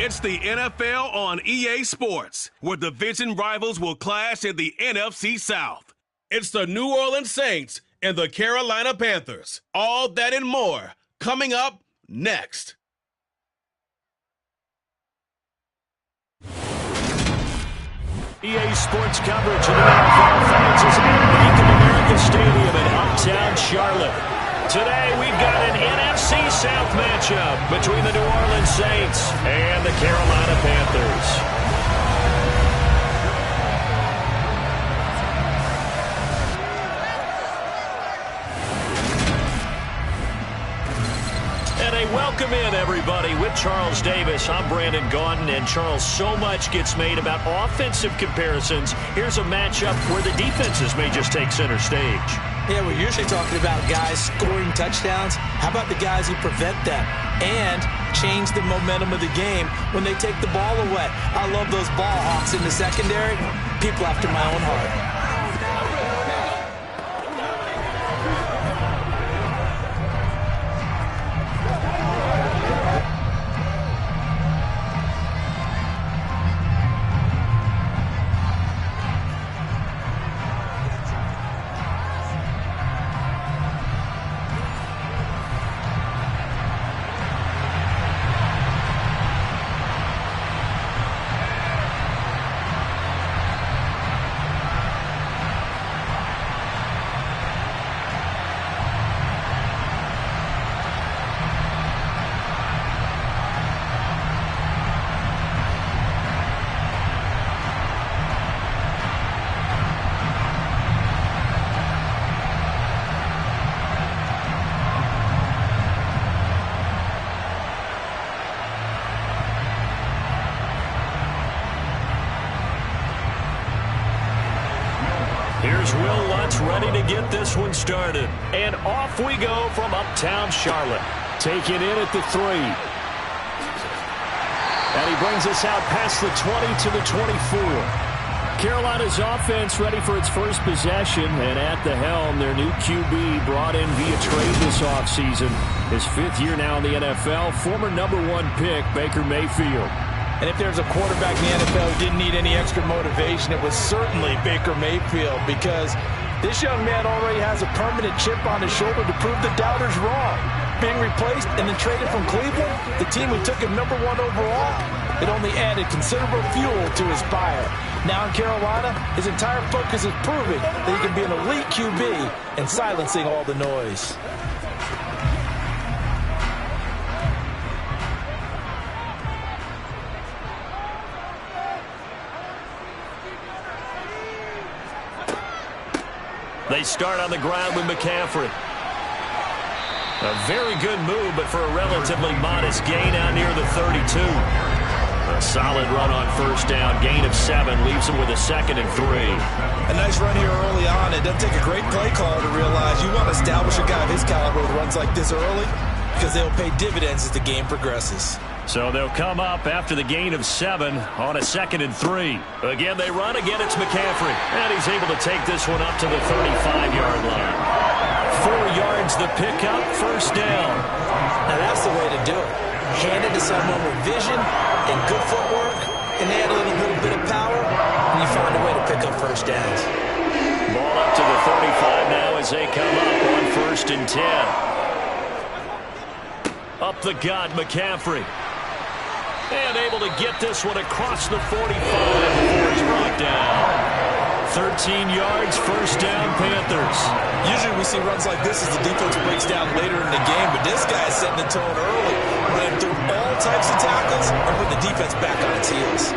It's the NFL on EA Sports, where division rivals will clash in the NFC South. It's the New Orleans Saints and the Carolina Panthers. All that and more coming up next. EA Sports coverage of the NFL fans is at Bank of America Stadium in Uptown Charlotte. Today we've got an NFC South matchup between the New Orleans Saints and the Carolina Panthers. Welcome in, everybody. With Charles Davis, I'm Brandon Gaudin, and Charles, so much gets made about offensive comparisons. Here's a matchup where the defenses may just take center stage. Yeah, we're usually talking about guys scoring touchdowns. How about the guys who prevent them and change the momentum of the game when they take the ball away? I love those ball hawks in the secondary. People after my own heart. Here's Will Lutz ready to get this one started. And off we go from Uptown Charlotte. Taking in at the 3. And he brings us out past the 20 to the 24. Carolina's offense ready for its first possession. And at the helm, their new QB brought in via trade this offseason. His 5th year now in the NFL, former #1 pick, Baker Mayfield. And if there's a quarterback in the NFL who didn't need any extra motivation, it was certainly Baker Mayfield, because this young man already has a permanent chip on his shoulder to prove the doubters wrong. Being replaced and then traded from Cleveland, the team who took him #1 overall, it only added considerable fuel to his fire. Now in Carolina, his entire focus is proving that he can be an elite QB and silencing all the noise. They start on the ground with McCaffrey. A very good move, but for a relatively modest gain out near the 32. A solid run on first down. Gain of 7 leaves him with a 2nd and 3. A nice run here early on. It doesn't take a great play caller to realize you want to establish a guy of his caliber with runs like this early, because they'll pay dividends as the game progresses. So they'll come up after the gain of 7 on a 2nd and 3. Again, they run. Again, it's McCaffrey. And he's able to take this one up to the 35-yard line. 4 yards the pickup, first down. Now that's the way to do it. Hand it to someone with vision and good footwork, and add a little bit of power, and you find a way to pick up first downs. Ball up to the 35 now as they come up on 1st and 10. Up the gut, McCaffrey. And able to get this one across the 45 before he's brought down. 13 yards, first down, Panthers. Usually we see runs like this as the defense breaks down later in the game, but this guy's setting the tone early, running through all types of tackles and putting the defense back on its heels.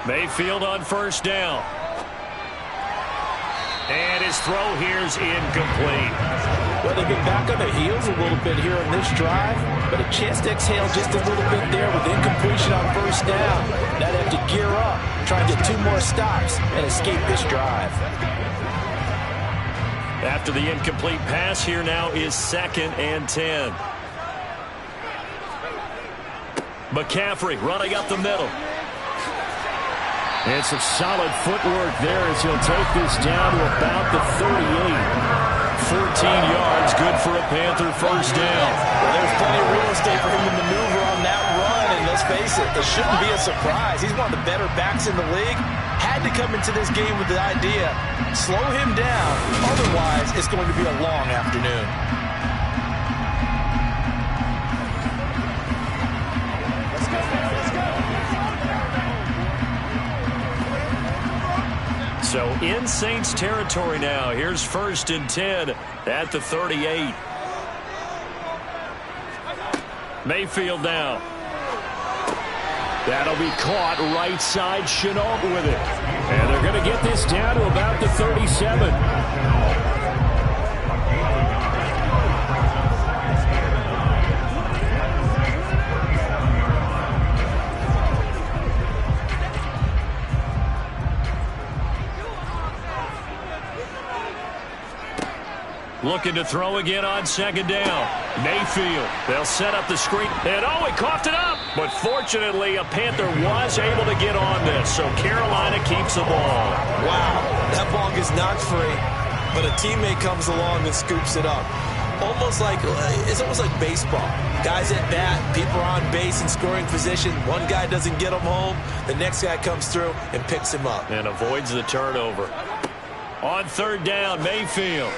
Mayfield on first down. And his throw here's incomplete. Well, they've been back on their heels a little bit here on this drive, but a chance to exhale just a little bit there with incompletion on first down. That have to gear up, try and get 2 more stops, and escape this drive. After the incomplete pass, here now is 2nd and 10. McCaffrey running up the middle. And some solid footwork there as he'll take this down to about the 38. 14 yards, good for a Panther first down. Well, there's plenty of real estate for him to maneuver on that run, and let's face it, it shouldn't be a surprise. He's one of the better backs in the league. Had to come into this game with the idea, slow him down, otherwise it's going to be a long afternoon. So in Saints territory now. Here's 1st and 10 at the 38. Mayfield now. That'll be caught right side. Chenault with it. And they're going to get this down to about the 37. Looking to throw again on 2nd down. Mayfield. They'll set up the screen. And oh, he coughed it up. But fortunately, a Panther was able to get on this. So Carolina keeps the ball. Wow, that ball gets knocked free. But a teammate comes along and scoops it up. It's almost like baseball. Guys at bat, people are on base in scoring position. One guy doesn't get him home. The next guy comes through and picks him up. And avoids the turnover. On 3rd down, Mayfield.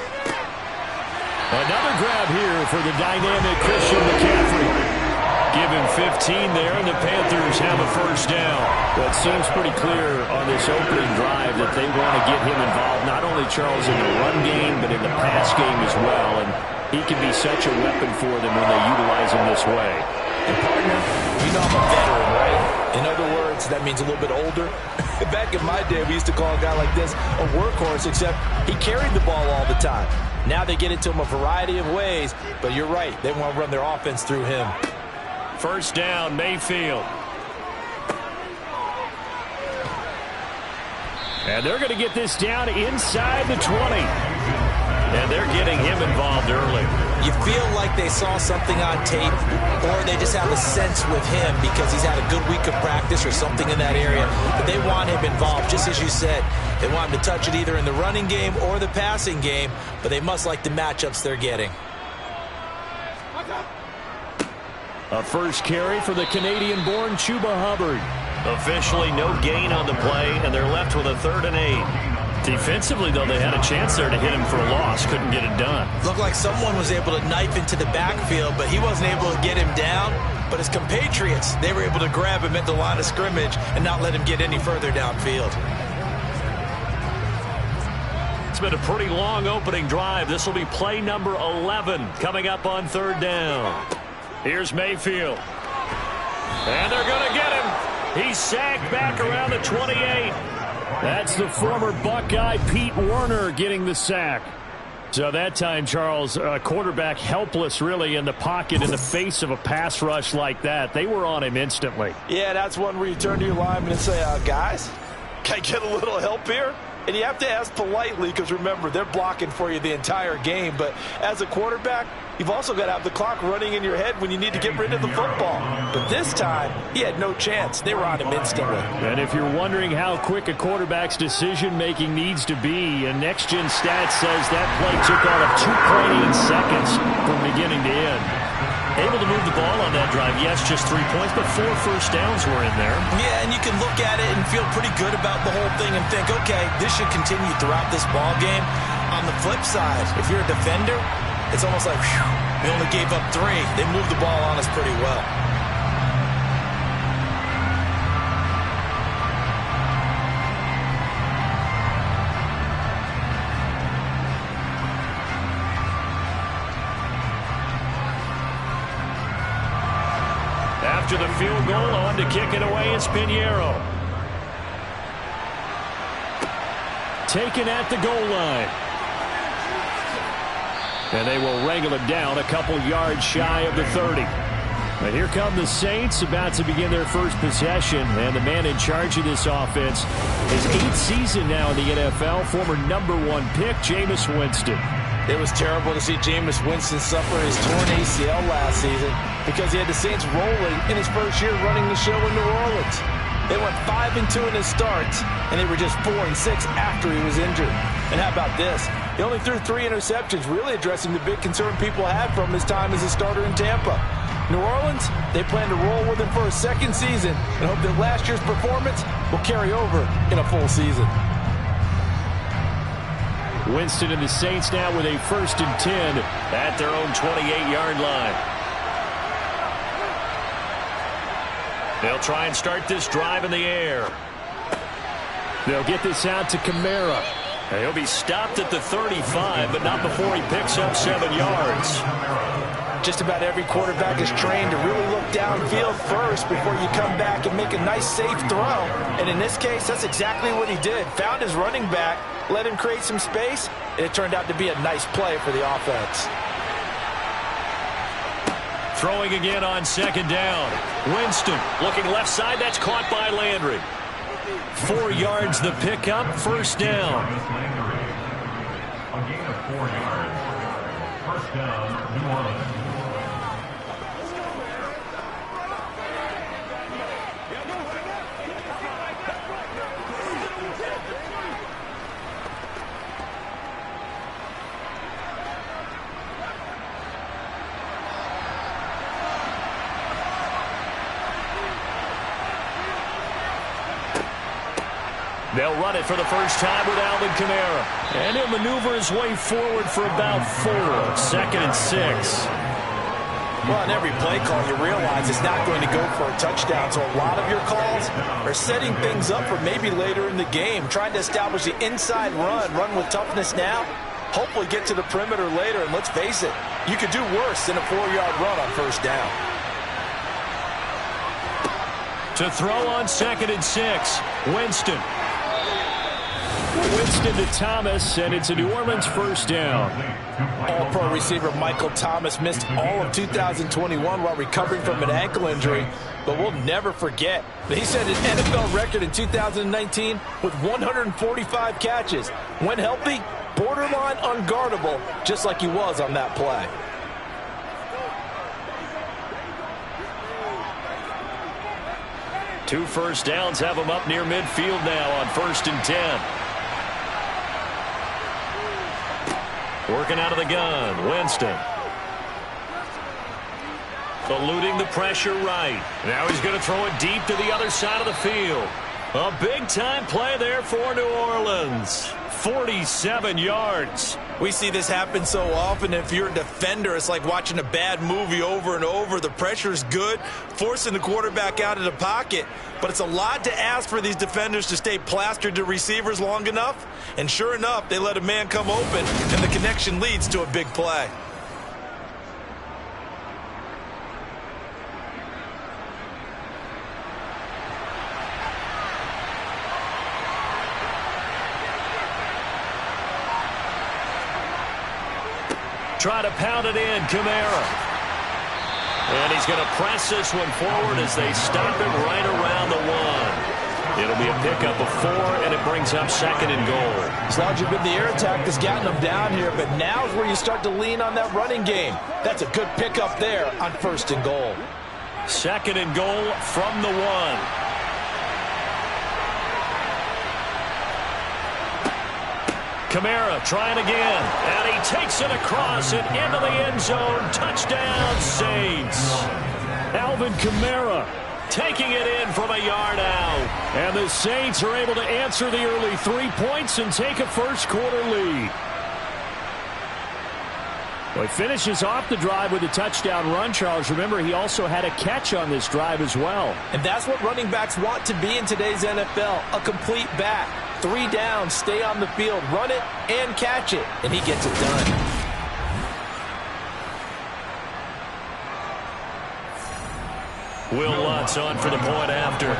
Another grab here for the dynamic Christian McCaffrey. Give him 15 there, and the Panthers have a first down. Well, it seems pretty clear on this opening drive that they want to get him involved, not only, Charles, in the run game, but in the pass game as well. And he can be such a weapon for them when they utilize him this way. And partner, you know I'm a veteran, right? In other words, that means a little bit older. Back in my day, we used to call a guy like this a workhorse, except he carried the ball all the time. Now they get it to him a variety of ways, but you're right. They want to run their offense through him. First down, Mayfield. And they're going to get this down inside the 20. And they're getting him involved early. You feel like they saw something on tape, or they just have a sense with him because he's had a good week of practice or something in that area. But they want him involved, just as you said. They want him to touch it either in the running game or the passing game, but they must like the matchups they're getting. A first carry for the Canadian-born Chuba Hubbard. Officially no gain on the play, and they're left with a 3rd and 8. Defensively, though, they had a chance there to hit him for a loss. Couldn't get it done. Looked like someone was able to knife into the backfield, but he wasn't able to get him down. But his compatriots, they were able to grab him at the line of scrimmage and not let him get any further downfield. It's been a pretty long opening drive. This will be play number 11 coming up on 3rd down. Here's Mayfield. And they're going to get him. He's sagged back around the 28. That's the former Buckeye Pete Werner getting the sack. So that time, Charles, quarterback helpless really in the pocket in the face of a pass rush like that. They were on him instantly. Yeah, that's one where you turn to your lineman and say, guys, can I get a little help here? And you have to ask politely because, remember, they're blocking for you the entire game. But as a quarterback, you've also got to have the clock running in your head when you need to get rid of the football. But this time, he had no chance. They were on him instantly. And if you're wondering how quick a quarterback's decision-making needs to be, a next-gen stat says that play took all of 2.8 seconds from beginning to end. Able to move the ball on that drive. Yes, just 3 points, but 4 first downs were in there. Yeah, and you can look at it and feel pretty good about the whole thing and think, okay, this should continue throughout this ball game. On the flip side, if you're a defender, it's almost like, whew, we only gave up 3. They moved the ball on us pretty well. After the field goal, on to kick it away is Pinheiro. Taken at the goal line. And they will wrangle it down a couple yards shy of the 30. And here come the Saints about to begin their first possession. And the man in charge of this offense, his 8th season now in the NFL, former #1 pick, Jameis Winston. It was terrible to see Jameis Winston suffer his torn ACL last season because he had the Saints rolling in his first year running the show in New Orleans. They went 5-2 in his starts, and they were just 4-6 after he was injured. And how about this? He only threw 3 interceptions, really addressing the big concern people had from his time as a starter in Tampa. New Orleans, they plan to roll with him for a second season and hope that last year's performance will carry over in a full season. Winston and the Saints now with a 1st and 10 at their own 28-yard line. They'll try and start this drive in the air. They'll get this out to Kamara. He'll be stopped at the 35, but not before he picks up 7 yards. Just about every quarterback is trained to really look downfield first before you come back and make a nice, safe throw. And in this case, that's exactly what he did. Found his running back, let him create some space, and it turned out to be a nice play for the offense. Throwing again on 2nd down. Winston looking left side. That's caught by Landry. 4 yards the pickup. 1st down. A gain of 4 yards. 1st down, New Orleans. They'll run it for the first time with Alvin Kamara. And he'll maneuver his way forward for about 4. 2nd and 6. Well, in every play call, you realize it's not going to go for a touchdown. So a lot of your calls are setting things up for maybe later in the game, trying to establish the inside run with toughness now, hopefully get to the perimeter later. And let's face it, you could do worse than a 4-yard run on 1st down. To throw on 2nd and 6, Winston. Winston to Thomas, and it's a New Orleans 1st down. All-pro receiver Michael Thomas missed all of 2021 while recovering from an ankle injury, but we'll never forget that he set an NFL record in 2019 with 145 catches. When healthy, borderline unguardable, just like he was on that play. Two 1st downs have him up near midfield now on 1st and 10. Working out of the gun, Winston. Eluding the pressure right. Now he's going to throw it deep to the other side of the field. A big-time play there for New Orleans. 47 yards. We see this happen so often. If you're a defender, it's like watching a bad movie over and over. The pressure's good, forcing the quarterback out of the pocket. But it's a lot to ask for these defenders to stay plastered to receivers long enough. And sure enough, they let a man come open, and the connection leads to a big play. Try to pound it in, Kamara. And he's going to press this one forward as they stop him right around the 1. It'll be a pickup of 4, and it brings up 2nd and goal. As long as you've been the air attack that's gotten them down here, but now is where you start to lean on that running game. That's a good pickup there on 1st and goal. 2nd and goal from the 1. Kamara trying again, and he takes it across and into the end zone. Touchdown, Saints. Alvin Kamara taking it in from a yard out. And the Saints are able to answer the early 3 points and take a 1st quarter lead. Well, he finishes off the drive with a touchdown run, Charles. Remember, he also had a catch on this drive as well. And that's what running backs want to be in today's NFL, a complete back. 3 downs, stay on the field, run it, and catch it. And he gets it done. Will Lutz on for the point after.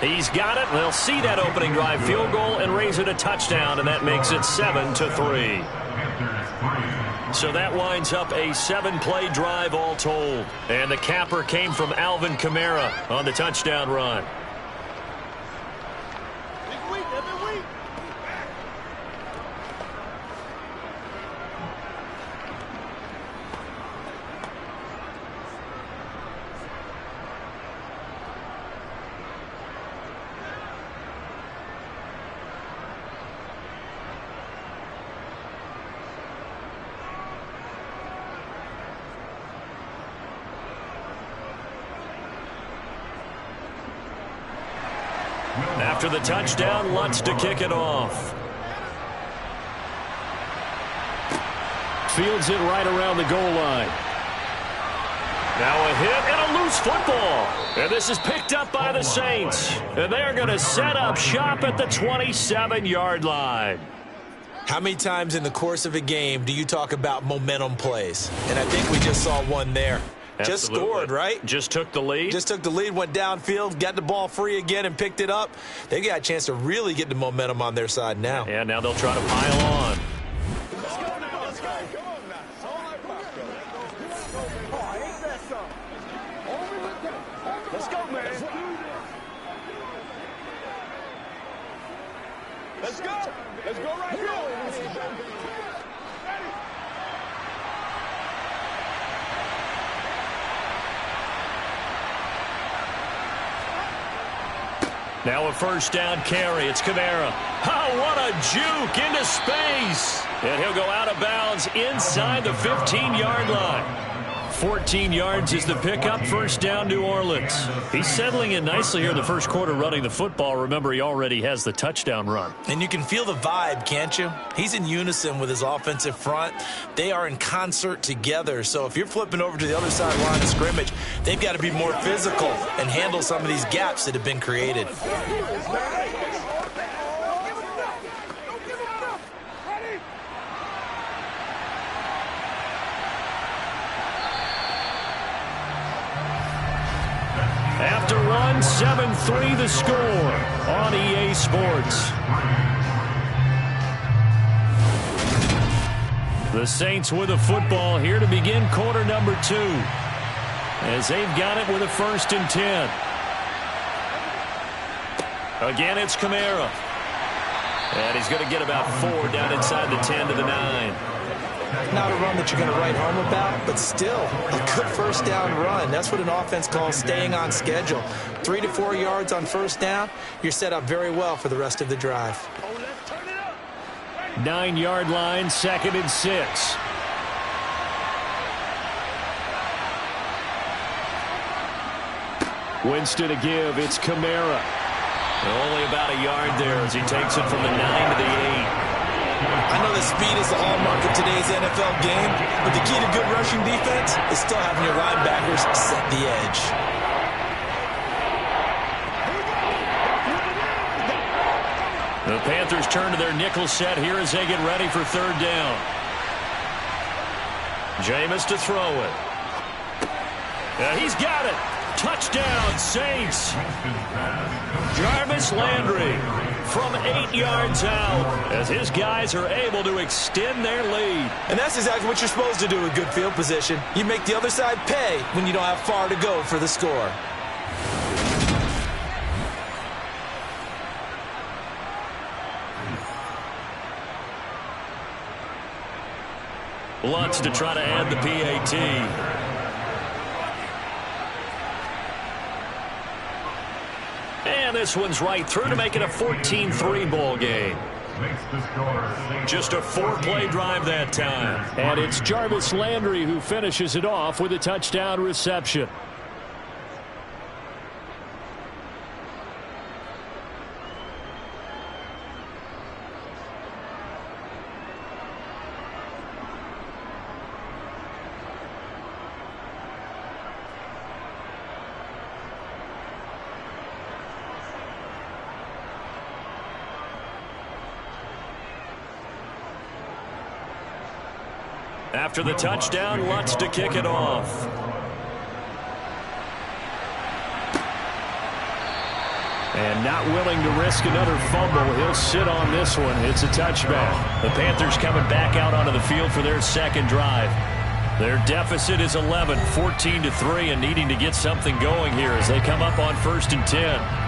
He's got it. They'll see that opening drive field goal and raise it a touchdown, and that makes it 7-3. Panthers 3. So that winds up a 7-play drive all told. And the capper came from Alvin Kamara on the touchdown run. After the touchdown, Lutz to kick it off. Fields it right around the goal line. Now a hit and a loose football. And this is picked up by the Saints. And they're going to set up shop at the 27-yard line. How many times in the course of a game do you talk about momentum plays? And I think we just saw one there. Absolutely. Just scored, right? Just took the lead. Just took the lead, went downfield, got the ball free again and picked it up. They got a chance to really get the momentum on their side now. Yeah, now they'll try to pile on. Let's go now. Let's go. Come on now. It's all right, oh, ain't that something? Let's go, man. Let's go. Let's go right here. Now a first down carry. It's Kamara. Oh, what a juke into space. And he'll go out of bounds inside the 15-yard line. 14 yards is the pickup. First down, New Orleans. He's settling in nicely here in the first quarter running the football. Remember, he already has the touchdown run. And you can feel the vibe, can't you? He's in unison with his offensive front. They are in concert together. So if you're flipping over to the other side line of scrimmage, they've got to be more physical and handle some of these gaps that have been created. After one, 7-3 the score on EA Sports. The Saints with a football here to begin quarter number 2. As they've got it with a 1st and 10. Again, it's Kamara. And he's going to get about 4 down inside the 10 to the 9. Not a run that you're going to write home about, but still a good first down run. That's what an offense calls staying on schedule. 3 to 4 yards on first down, you're set up very well for the rest of the drive. 9-yard line, 2nd and 6. Winston to give. It's Kamara. Only about a yard there as he takes it from the 9 to the 8. I know that speed is the hallmark of today's NFL game, but the key to good rushing defense is still having your linebackers set the edge. The Panthers turn to their nickel set here as they get ready for 3rd down. Jameis to throw it. He's got it. Touchdown, Saints. Jarvis Landry from 8 yards out as his guys are able to extend their lead. And that's exactly what you're supposed to do with good field position. You make the other side pay when you don't have far to go for the score. Lutz to try to add the PAT. And this one's right through to make it a 14-3 ball game. Just a 4-play drive that time. And it's Jarvis Landry who finishes it off with a touchdown reception. After the touchdown, Lutz to kick it off. And not willing to risk another fumble. He'll sit on this one. It's a touchback. The Panthers coming back out onto the field for their second drive. Their deficit is 11, 14-3, and needing to get something going here as they come up on 1st and 10.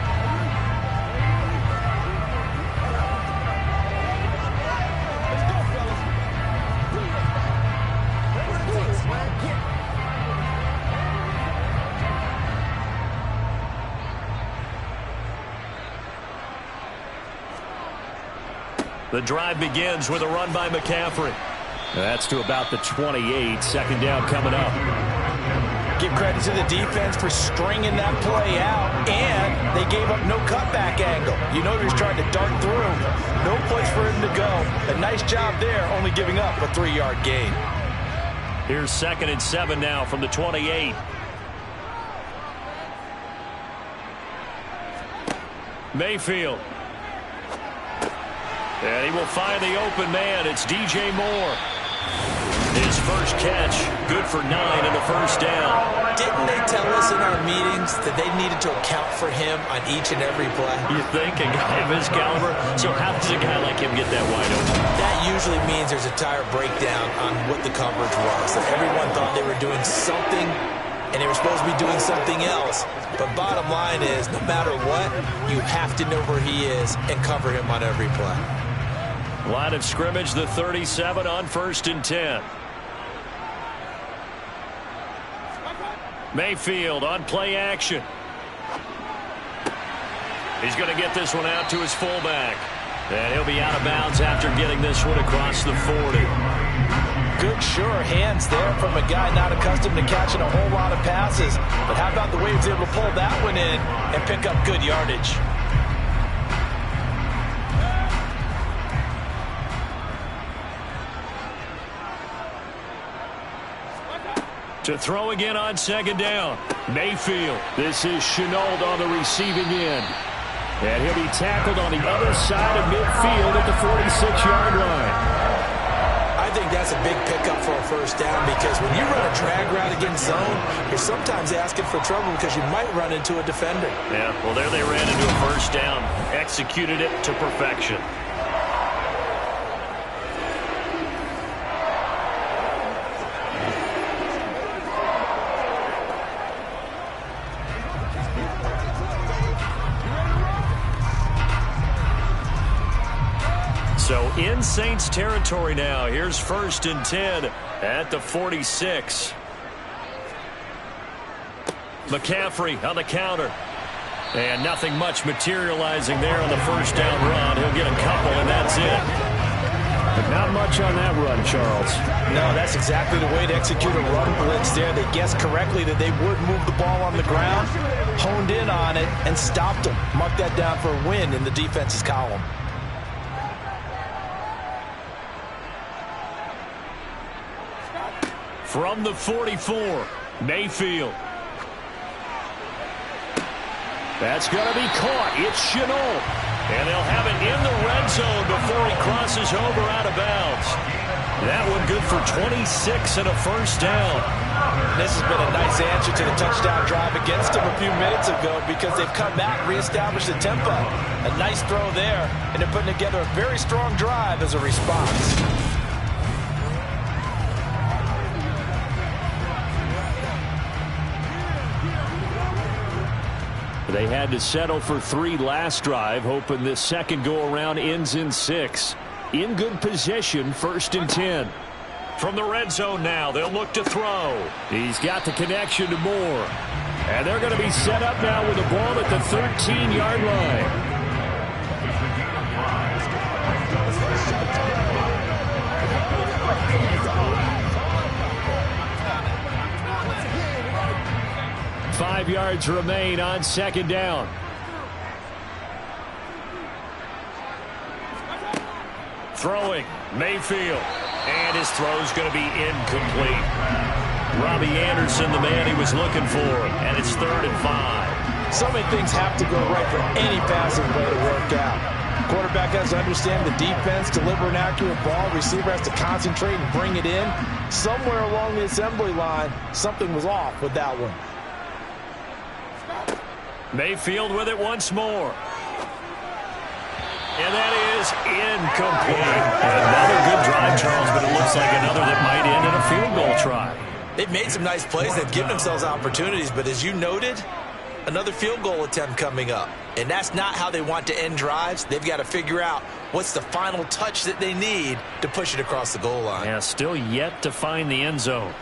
The drive begins with a run by McCaffrey. That's to about the 28. Second down coming up. Give credit to the defense for stringing that play out, and they gave up no cutback angle. You know he was trying to dart through. No place for him to go. A nice job there, only giving up a 3-yard gain. Here's 2nd and 7 now from the 28. Mayfield. And he will find the open man. It's DJ Moore. His first catch, good for 9 and a first down. Didn't they tell us in our meetings that they needed to account for him on each and every play? You think a guy of his caliber? So how does a guy like him get that wide open? That usually means there's a tire breakdown on what the coverage was. That everyone thought they were doing something, and they were supposed to be doing something else. But bottom line is, no matter what, you have to know where he is and cover him on every play. Line of scrimmage, the 37 on 1st and 10. Mayfield on play action. He's going to get this one out to his fullback. And he'll be out of bounds after getting this one across the 40. Good, sure hands there from a guy not accustomed to catching a whole lot of passes. But how about the way he was able to pull that one in and pick up good yardage? To throw again on 2nd down. Mayfield. This is Shenault on the receiving end. And he'll be tackled on the other side of midfield at the 46-yard line. I think that's a big pickup for a first down because when you run a drag route against zone, you're sometimes asking for trouble because you might run into a defender. Yeah, well, there they ran into a first down. Executed it to perfection. So in Saints territory now. Here's 1st and 10 at the 46. McCaffrey on the counter. And nothing much materializing there on the first down run. He'll get a couple, and that's it. But not much on that run, Charles. No, that's exactly the way to execute a run blitz there. They guessed correctly that they would move the ball on the ground, honed in on it, and stopped them. Mark that down for a win in the defense's column. From the 44, Mayfield. That's going to be caught. It's Shenault. And they'll have it in the red zone before he crosses over out of bounds. That one good for 26 and a first down. This has been a nice answer to the touchdown drive against them a few minutes ago because they've come back and reestablished the tempo. A nice throw there, and they're putting together a very strong drive as a response. They had to settle for 3 last drive, hoping this second go-around ends in 6. In good position, 1st and 10. From the red zone now, they'll look to throw. He's got the connection to Moore. And they're going to be set up now with the ball at the 13-yard line. 5 yards remain on 2nd down. Throwing, Mayfield. And his throw's going to be incomplete. Robbie Anderson, the man he was looking for. And it's 3rd and 5. So many things have to go right for any passing play to work out. Quarterback has to understand the defense, deliver an accurate ball. Receiver has to concentrate and bring it in. Somewhere along the assembly line, something was off with that one. Mayfield with it once more. And that is incomplete. Another good drive, Charles, but it looks like another that might end in a field goal try. They've made some nice plays. They've given themselves opportunities, but as you noted, another field goal attempt coming up. And that's not how they want to end drives. They've got to figure out what's the final touch that they need to push it across the goal line. Yeah, still yet to find the end zone.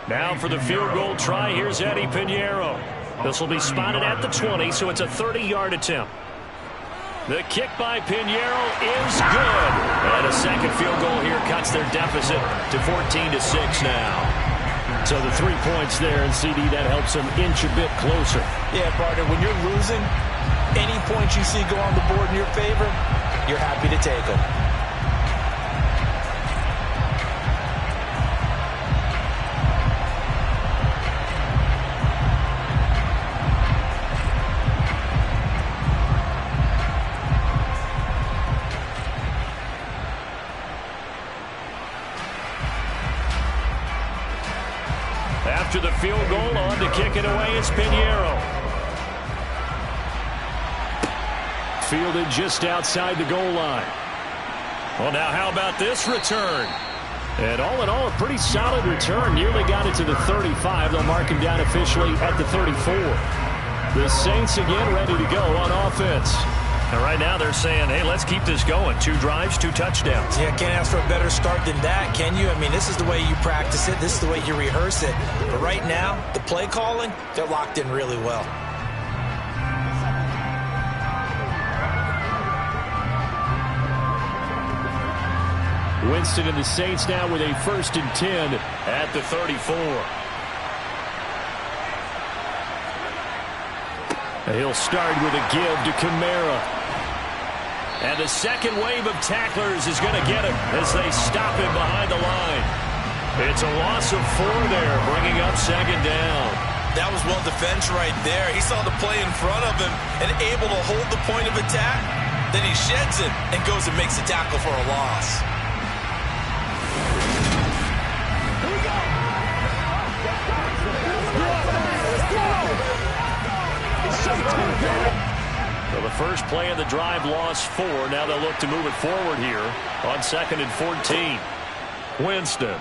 Now for the field goal try, here's Eddie Pinheiro. This will be spotted at the 20, so it's a 30-yard attempt. The kick by Pinheiro is good. And a second field goal here cuts their deficit to 14-6 now. So the 3 points there, and CD, that helps them inch a bit closer. Yeah, partner, when you're losing, any points you see go on the board in your favor, you're happy to take them. After the field goal, on to kick it away is Pinheiro. Fielded just outside the goal line. Well, now how about this return? And all in all, a pretty solid return. Nearly got it to the 35. They'll mark him down officially at the 34. The Saints again ready to go on offense. And right now they're saying, hey, let's keep this going. 2 drives, 2 touchdowns. Yeah, can't ask for a better start than that, can you? I mean, this is the way you practice it. This is the way you rehearse it. But right now, the play calling, they're locked in really well. Winston and the Saints now with a 1st and 10 at the 34. He'll start with a give to Kamara. And the second wave of tacklers is going to get him as they stop him behind the line. It's a loss of 4 there, bringing up 2nd down. That was well defense right there. He saw the play in front of him and able to hold the point of attack. Then he sheds it and goes and makes a tackle for a loss. So the first play of the drive lost 4. Now they'll look to move it forward here on 2nd and 14. Winston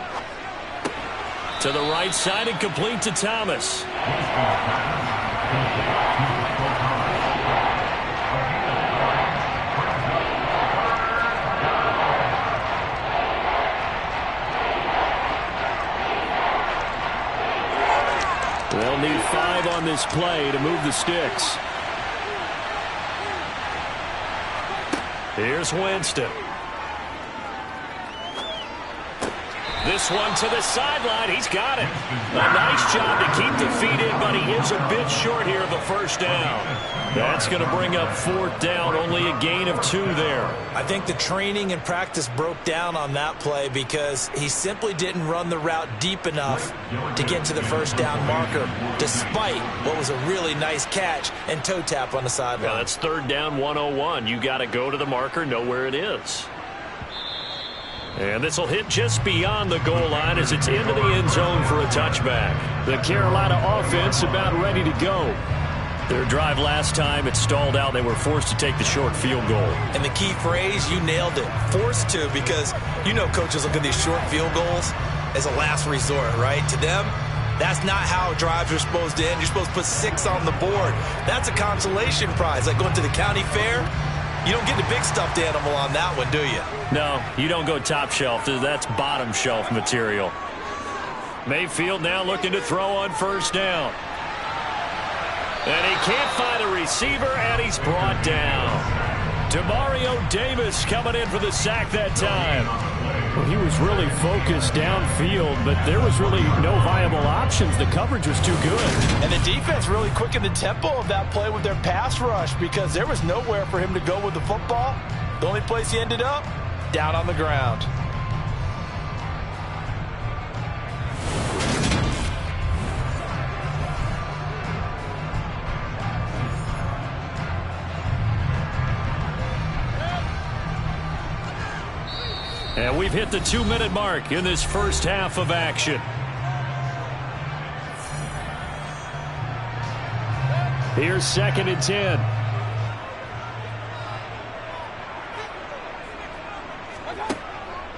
to the right side and complete to Thomas. They'll need 5 on this play to move the sticks. Here's Winston. This one to the sideline. He's got it. A nice job to keep the feet in, but he is a bit short here of a 1st down. That's going to bring up 4th down. Only a gain of 2 there. I think the training and practice broke down on that play because he simply didn't run the route deep enough to get to the 1st down marker, despite what was a really nice catch and toe tap on the sideline. Yeah, that's 3rd down 101. You got to go to the marker, know where it is. And this will hit just beyond the goal line as it's into the end zone for a touchback. The Carolina offense about ready to go. Their drive last time, it stalled out. They were forced to take the short field goal. And the key phrase, you nailed it. Forced to, because you know coaches look at these short field goals as a last resort, right? To them, that's not how drives are supposed to end. You're supposed to put 6 on the board. That's a consolation prize, like going to the county fair. You don't get the big stuffed animal on that one, do you? No, you don't go top shelf. That's bottom shelf material. Mayfield now looking to throw on 1st down. And he can't find a receiver, and he's brought down. Demario Davis coming in for the sack that time. Well, he was really focused downfield, but there was really no viable options. The coverage was too good. And the defense really quickened the tempo of that play with their pass rush because there was nowhere for him to go with the football. The only place he ended up, down on the ground. And we've hit the 2-minute mark in this first half of action. Here's 2nd and 10.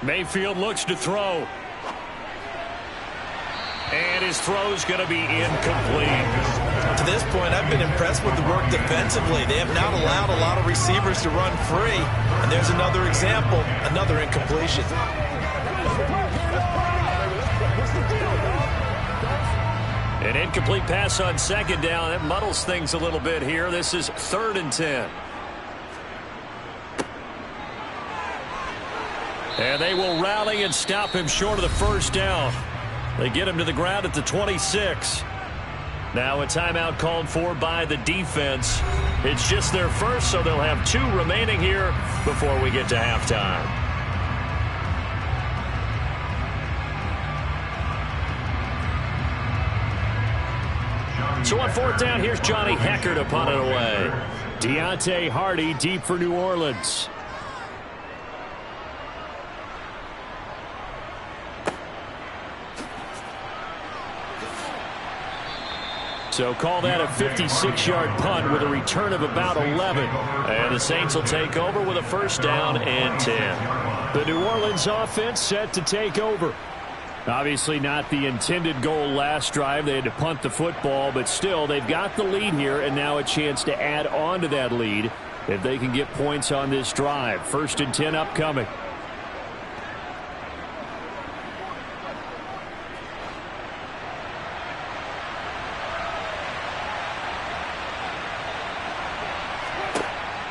Mayfield looks to throw. And his throw's going to be incomplete. To this point, I've been impressed with the work defensively. They have not allowed a lot of receivers to run free. And there's another example, another incompletion. An incomplete pass on 2nd down. That muddles things a little bit here. This is 3rd and 10. And they will rally and stop him short of the 1st down. They get him to the ground at the 26. Now a timeout called for by the defense. It's just their first, so they'll have 2 remaining here before we get to halftime. So on 4th down, here's Johnny Hecker to punt it away. Deontay Hardy deep for New Orleans. So call that a 56-yard punt with a return of about 11. And the Saints will take over with a 1st down and 10. The New Orleans offense set to take over. Obviously not the intended goal last drive. They had to punt the football, but still they've got the lead here and now a chance to add on to that lead if they can get points on this drive. 1st and 10 upcoming.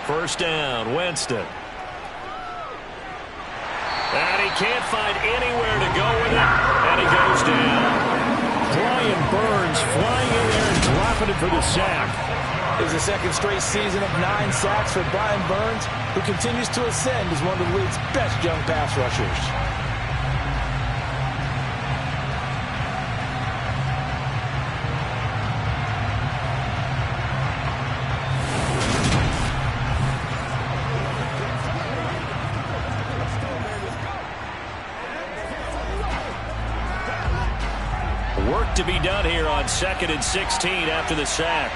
First down, Winston. And he can't find anywhere to go with it, and he goes down. Brian Burns flying in there and dropping it for the sack. It was the 2nd straight season of 9 sacks for Brian Burns, who continues to ascend as one of the league's best young pass rushers. Work to be done here on 2nd and 16 after the sack.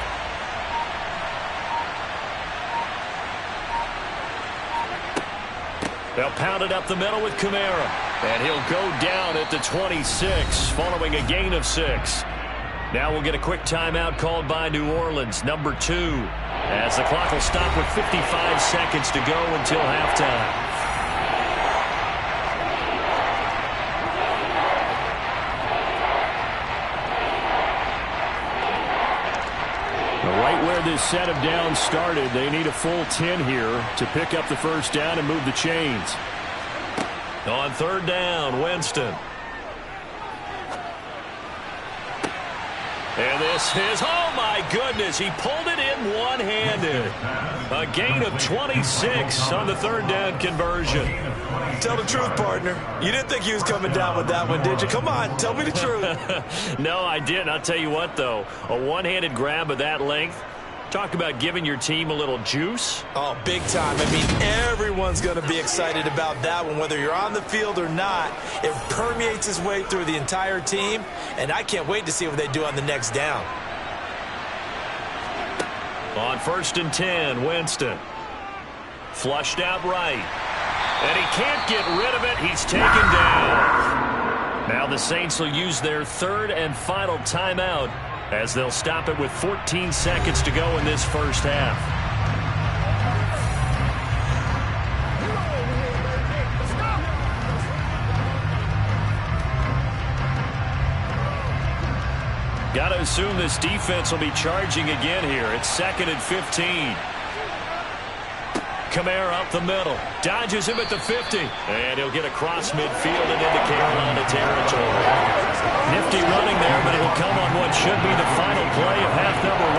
They'll pound it up the middle with Kamara. And he'll go down at the 26 following a gain of 6. Now we'll get a quick timeout called by New Orleans, number 2. As the clock will stop with 55 seconds to go until halftime. Right where this set of downs started, they need a full 10 here to pick up the 1st down and move the chains. On 3rd down, Winston. And this is, oh my goodness, he pulled it in one-handed. A gain of 26 on the 3rd down conversion. Tell the truth, partner. You didn't think he was coming down with that one, did you? Come on, tell me the truth. No, I didn't. I'll tell you what, though. A one-handed grab of that length. Talk about giving your team a little juice. Oh, big time. I mean, everyone's going to be excited about that one, whether you're on the field or not. It permeates its way through the entire team, and I can't wait to see what they do on the next down. On 1st and 10, Winston. Flushed out right. And he can't get rid of it. He's taken down. Now the Saints will use their 3rd and final timeout as they'll stop it with 14 seconds to go in this 1st half. Got to assume this defense will be charging again here. It's 2nd and 15. Kamara up the middle. Dodges him at the 50. And he'll get across midfield and into Carolina territory. Nifty running there, but it'll come on what should be the final play of half number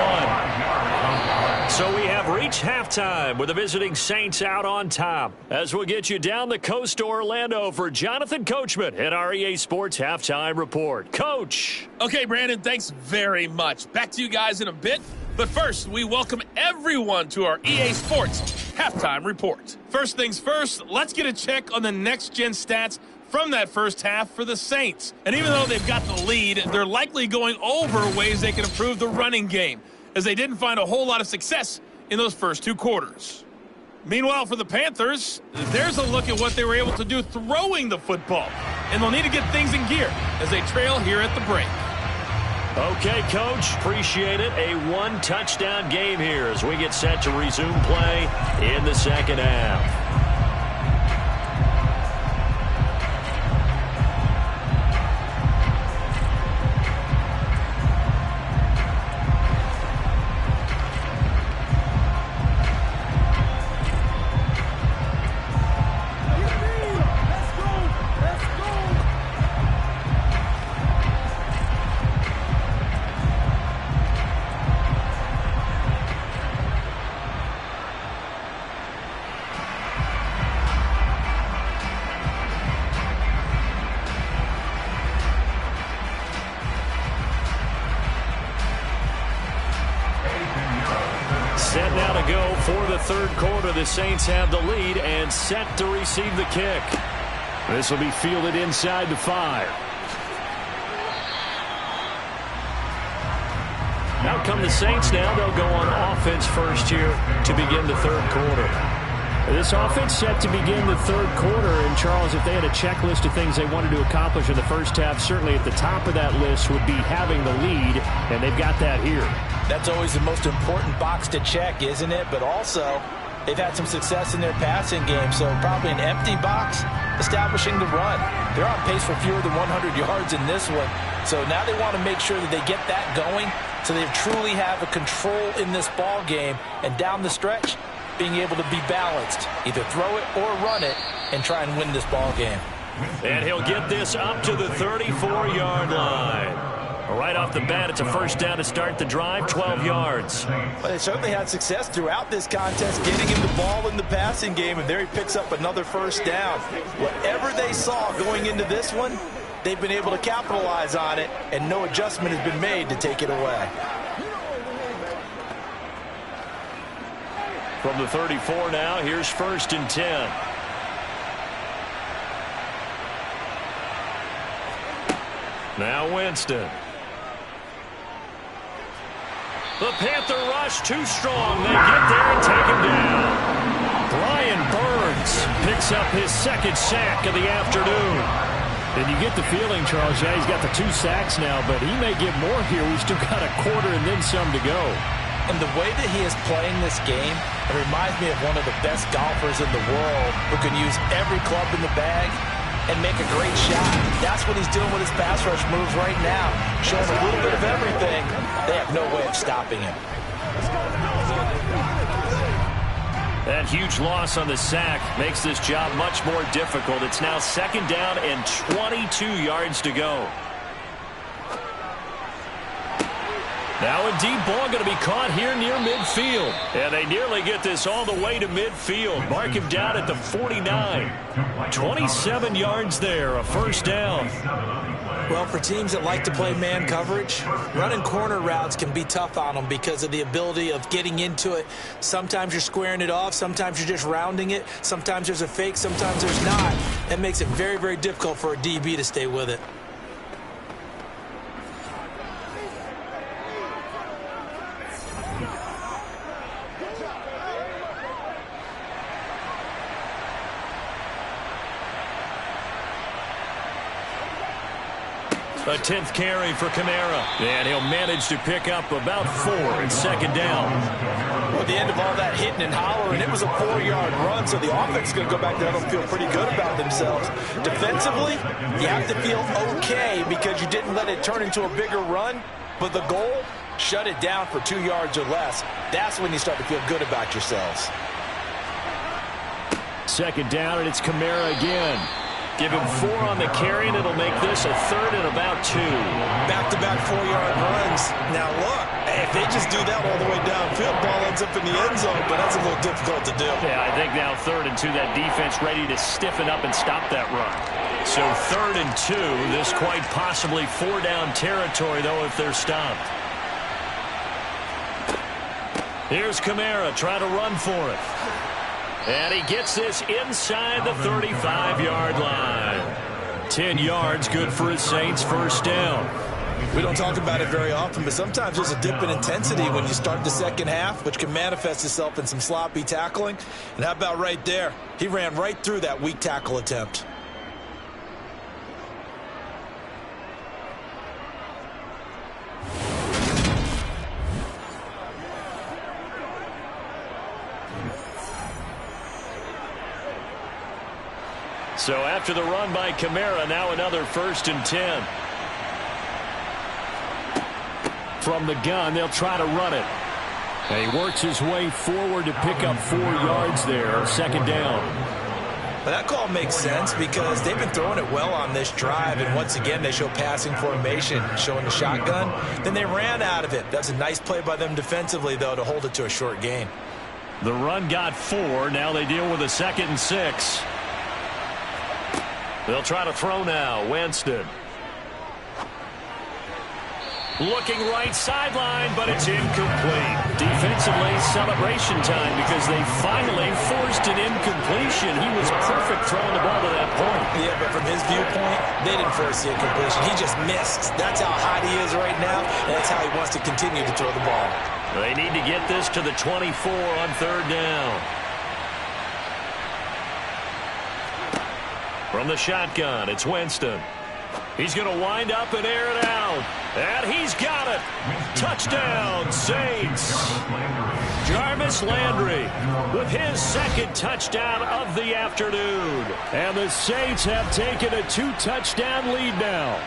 1. So we have reached halftime with the visiting Saints out on top. As we'll get you down the coast to Orlando for Jonathan Coachman at our EA Sports Halftime Report. Coach. Okay, Brandon, thanks very much. Back to you guys in a bit. But first, we welcome everyone to our EA Sports Halftime Report. First things first, let's get a check on the next-gen stats from that first half for the Saints. And even though they've got the lead, they're likely going over ways they can improve the running game. as they didn't find a whole lot of success in those first 2 quarters. Meanwhile, for the Panthers, there's a look at what they were able to do throwing the football. And they'll need to get things in gear as they trail here at the break. Okay, Coach, appreciate it. A 1-touchdown game here as we get set to resume play in the second half. Set now to go for the third quarter. The Saints have the lead and set to receive the kick. This will be fielded inside the 5. Out come the Saints now. They'll go on offense first here to begin the third quarter. This offense set to begin the third quarter. And, Charles, if they had a checklist of things they wanted to accomplish in the first half, certainly at the top of that list would be having the lead, and they've got that here. That's always the most important box to check, isn't it? But also, they've had some success in their passing game, so probably an empty box establishing the run. They're on pace for fewer than 100 yards in this one, so now they want to make sure that they get that going so they truly have a control in this ball game, and down the stretch, being able to be balanced, either throw it or run it, and try and win this ball game. And he'll get this up to the 34-yard line. Right off the bat, it's a first down to start the drive, 12 yards. Well, they certainly had success throughout this contest, getting him the ball in the passing game, and there he picks up another first down. Whatever they saw going into this one, they've been able to capitalize on it, and no adjustment has been made to take it away. From the 34 now, here's 1st and 10. Now Winston. The Panther rush too strong. They get there and take him down. Brian Burns picks up his second sack of the afternoon. And you get the feeling, Charles, yeah, he's got the 2 sacks now, but he may get more here. We've still got a quarter and then some to go. And the way that he is playing this game, it reminds me of one of the best golfers in the world who can use every club in the bag and make a great shot. That's what he's doing with his pass rush moves right now. Showing a little bit of everything. They have no way of stopping him. That huge loss on the sack makes this job much more difficult. It's now 2nd down and 22 yards to go. Now a deep ball going to be caught here near midfield. And they nearly get this all the way to midfield. Mark him down at the 49. 27 yards there, a first down. Well, for teams that like to play man coverage, running corner routes can be tough on them because of the ability of getting into it. Sometimes you're squaring it off. Sometimes you're just rounding it. Sometimes there's a fake. Sometimes there's not. That makes it very, very difficult for a DB to stay with it. A 10th carry for Kamara. And he'll manage to pick up about 4 in 2nd down. Well, at the end of all that hitting and hollering, it was a 4-yard run, so the offense is going to go back there and feel pretty good about themselves. Defensively, you have to feel okay because you didn't let it turn into a bigger run, but the goal, shut it down for 2 yards or less. That's when you start to feel good about yourselves. 2nd down, and it's Kamara again. Give him 4 on the carry, and it'll make this a 3rd and about 2. Back-to-back 4-yard runs. Now, look, if they just do that all the way downfield, ball ends up in the end zone, but that's a little difficult to do. Yeah, I think now 3rd and 2, that defense ready to stiffen up and stop that run. So 3rd and 2, this quite possibly 4-down territory, though, if they're stopped. Here's Kamara trying to run for it. And he gets this inside the 35-yard line. 10 yards, good for his Saints, first down. We don't talk about it very often, but sometimes there's a dip in intensity when you start the second half, which can manifest itself in some sloppy tackling. And how about right there? He ran right through that weak tackle attempt. So after the run by Kamara, now another 1st and 10. From the gun, they'll try to run it. And he works his way forward to pick up 4 yards there. Second down. But that call makes sense because they've been throwing it well on this drive. And once again, they show passing formation, showing the shotgun. Then they ran out of it. That's a nice play by them defensively, though, to hold it to a short gain. The run got 4. Now they deal with a 2nd and 6. They'll try to throw now. Winston. Looking right sideline, but it's incomplete. Defensively, celebration time because they finally forced an incompletion. He was perfect throwing the ball to that point. Yeah, but from his viewpoint, they didn't force the incompletion. He just missed. That's how hot he is right now, and that's how he wants to continue to throw the ball. They need to get this to the 24 on 3rd down. From the shotgun, it's Winston. He's going to wind up and air it out. And he's got it. Touchdown, Saints. Jarvis Landry with his 2nd touchdown of the afternoon. And the Saints have taken a 2-touchdown lead now.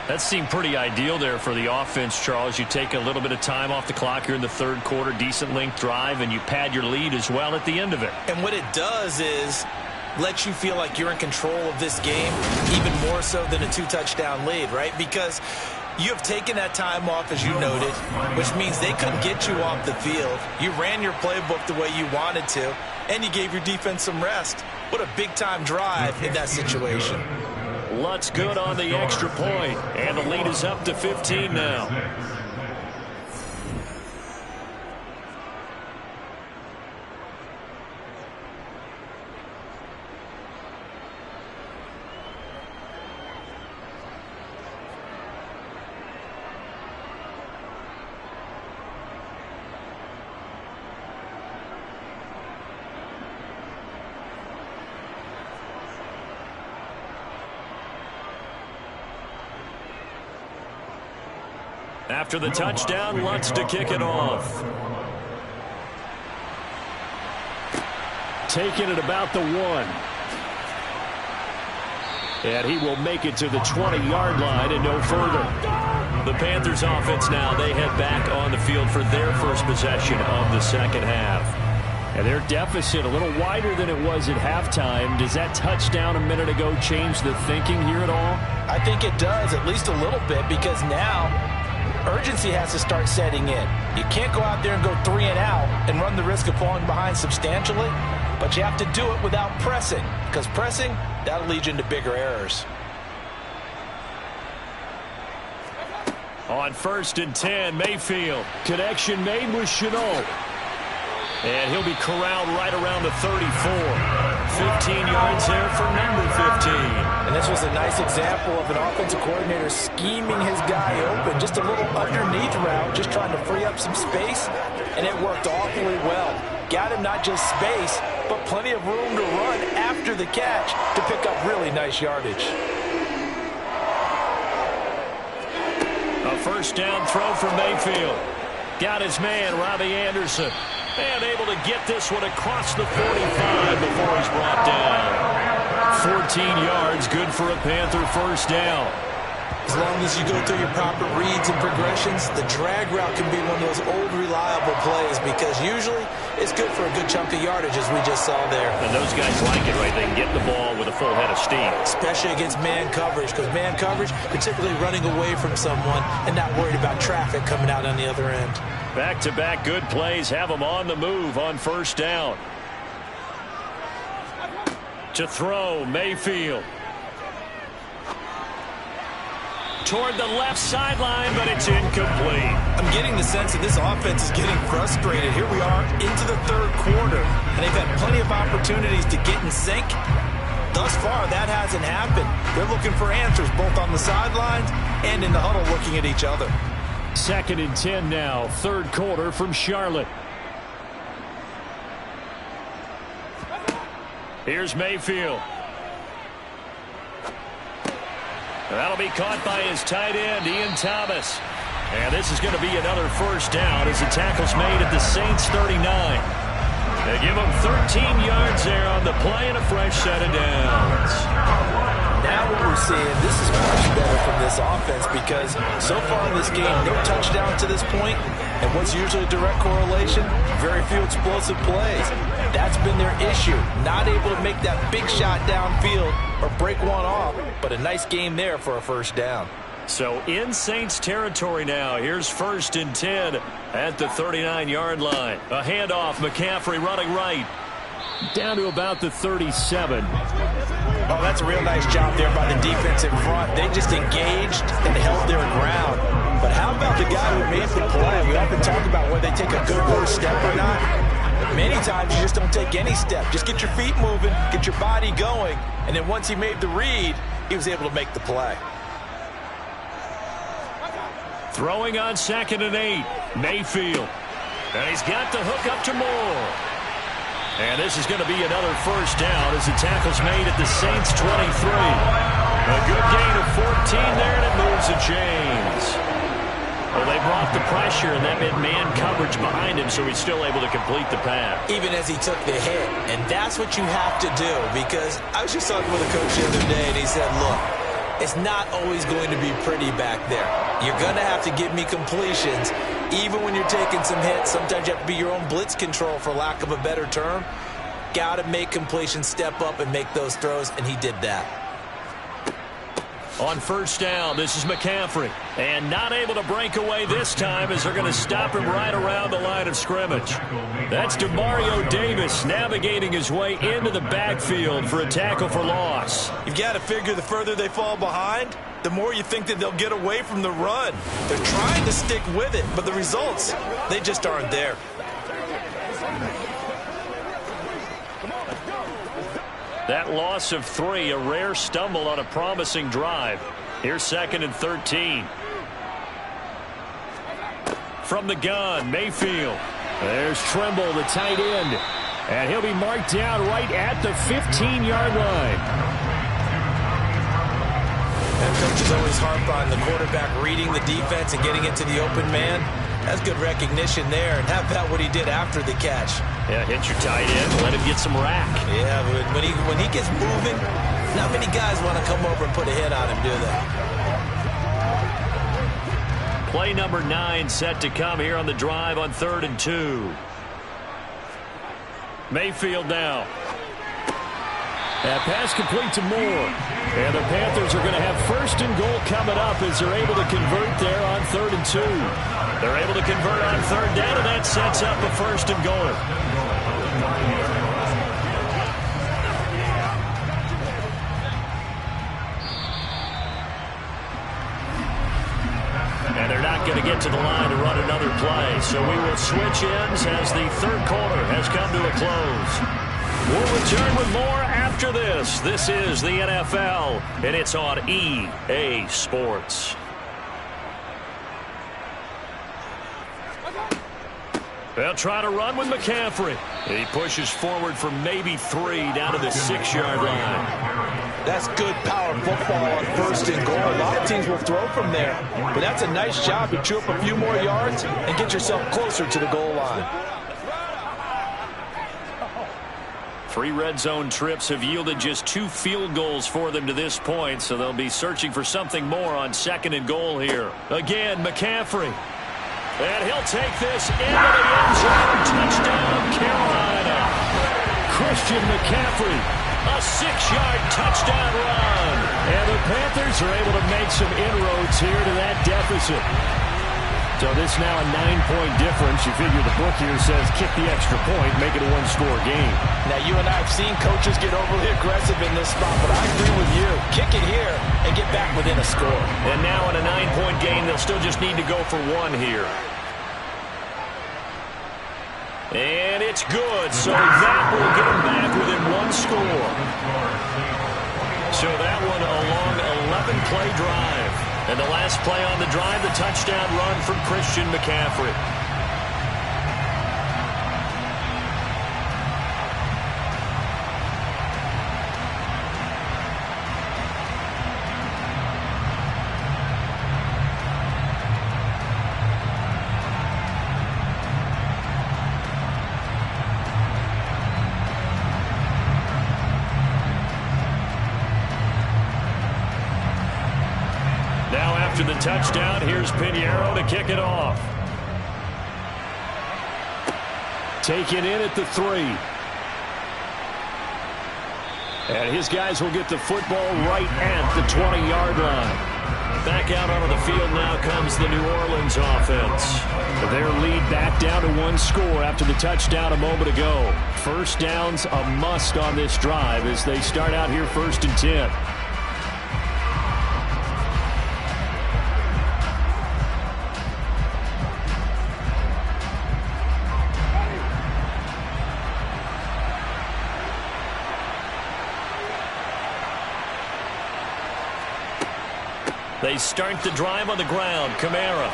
That seemed pretty ideal there for the offense, Charles. You take a little bit of time off the clock here in the 3rd quarter, decent length drive, and you pad your lead as well at the end of it. And what it does is lets you feel like you're in control of this game, even more so than a 2-touchdown lead, right? Because you have taken that time off, as you noted, which means they couldn't get you off the field. You ran your playbook the way you wanted to, and you gave your defense some rest. What a big-time drive in that situation. Lutz good on the extra point, and the lead is up to 15 now. After the touchdown, Lutz to kick it off. Taking it about the 1. And he will make it to the 20-yard line and no further. The Panthers offense now, they head back on the field for their first possession of the second half. And their deficit a little wider than it was at halftime. Does that touchdown a minute ago change the thinking here at all? I think it does, at least a little bit, because now urgency has to start setting in. You can't go out there and go 3 and out and run the risk of falling behind substantially, but you have to do it without pressing, because pressing, that'll lead you into bigger errors. On 1st and 10, Mayfield. Connection made with Chenault. And he'll be corralled right around the 34. 15 yards there for number 15. And this was a nice example of an offensive coordinator scheming his guy open. Just a little underneath route, just trying to free up some space. And it worked awfully well. Got him not just space, but plenty of room to run after the catch to pick up really nice yardage. A 1st down throw for Mayfield. Got his man, Robbie Anderson. And able to get this one across the 45 before he's brought down. 14 yards, good for a Panther 1st down. As long as you go through your proper reads and progressions, the drag route can be one of those old reliable plays because usually it's good for a good chunk of yardage, as we just saw there. And those guys like it, right? They can get the ball with a full head of steam. Especially against man coverage, because man coverage, you're typically running away from someone and not worried about traffic coming out on the other end. Back-to-back good plays have them on the move on 1st down. To throw, Mayfield. Toward the left sideline, but it's incomplete. I'm getting the sense that this offense is getting frustrated. Here we are into the 3rd quarter, and they've had plenty of opportunities to get in sync, thus far, that hasn't happened. They're looking for answers both on the sidelines and in the huddle looking at each other. 2nd and 10 now, 3rd quarter from Charlotte. Here's Mayfield. That'll be caught by his tight end, Ian Thomas. And this is going to be another first down as the tackle's made at the Saints 39. They give him 13 yards there on the play and a fresh set of downs. Now what we're seeing, this is much better from this offense because so far in this game, no touchdown to this point, and what's usually a direct correlation, very few explosive plays. That's been their issue, not able to make that big shot downfield or break one off, but a nice game there for a first down. So in Saints territory now. Here's 1st and 10 at the 39-yard line. A handoff, McCaffrey running right. Down to about the 37. Oh, that's a real nice job there by the defense in front. They just engaged and held their ground. But how about the guy who made the play? We often talk about whether they take a good first step or not. Many times you just don't take any step. Just get your feet moving, get your body going, and then once he made the read, he was able to make the play. Throwing on 2nd and 8. Mayfield. And he's got the hook up to Moore. And this is going to be another first down as the tackle's made at the Saints 23. A good gain of 14 there, and it moves the chains. Well, they brought the pressure, and that meant man coverage behind him, so he's still able to complete the pass. Even as he took the hit. And that's what you have to do, because I was just talking with a coach the other day, and he said, look, it's not always going to be pretty back there. You're going to have to give me completions. Even when you're taking some hits, sometimes you have to be your own blitz control, for lack of a better term. Got to make completions, step up, and make those throws, and he did that. On first down, this is McCaffrey. And not able to break away this time as they're going to stop him right around the line of scrimmage. That's Demario Davis navigating his way into the backfield for a tackle for loss. You've got to figure the further they fall behind, the more you think that they'll get away from the run. They're trying to stick with it, but the results, they just aren't there. That loss of 3, a rare stumble on a promising drive. Here's 2nd and 13. From the gun, Mayfield. There's Trimble, the tight end. And he'll be marked down right at the 15-yard line. That coach is always harp on the quarterback reading the defense and getting into the open man. That's good recognition there. And how about what he did after the catch? Yeah, hit your tight end, let him get some rack. Yeah, but when he gets moving, not many guys want to come over and put a hit on him, do they? Play number 9 set to come here on the drive on 3rd and 2. Mayfield now. That pass complete to Moore. And the Panthers are going to have 1st and goal coming up as they're able to convert there on 3rd and 2. They're able to convert on 3rd down, and that sets up a 1st and goal. And they're not going to get to the line to run another play. So we will switch ends as the 3rd quarter has come to a close. We'll return with more after this. This is the NFL, and it's on EA Sports. They'll try to run with McCaffrey. He pushes forward for maybe 3 down to the 6-yard line. That's good power football on 1st and goal. A lot of teams will throw from there, but that's a nice job to chew up a few more yards and get yourself closer to the goal line. 3 red zone trips have yielded just 2 field goals for them to this point, so they'll be searching for something more on 2nd and goal here. Again, McCaffrey. And he'll take this into the end zone. Touchdown, Carolina. Christian McCaffrey, a 6-yard touchdown run. And the Panthers are able to make some inroads here to that deficit. So this now a 9-point difference. You figure the book here says kick the extra point, make it a 1-score game. Now, you and I have seen coaches get overly aggressive in this spot, but I agree with you. Kick it here and get back within a score. And now in a 9-point game, they'll still just need to go for 1 here. And it's good, so that will get them back within one score. So that one a long 11-play drive. And the last play on the drive, the touchdown run from Christian McCaffrey. After the touchdown, here's Pinheiro to kick it off. Taken in at the 3. And his guys will get the football right at the 20-yard line. Back out onto the field now comes the New Orleans offense. Their lead back down to one score after the touchdown a moment ago. First down's a must on this drive as they start out here 1st and 10. They start the drive on the ground. Kamara.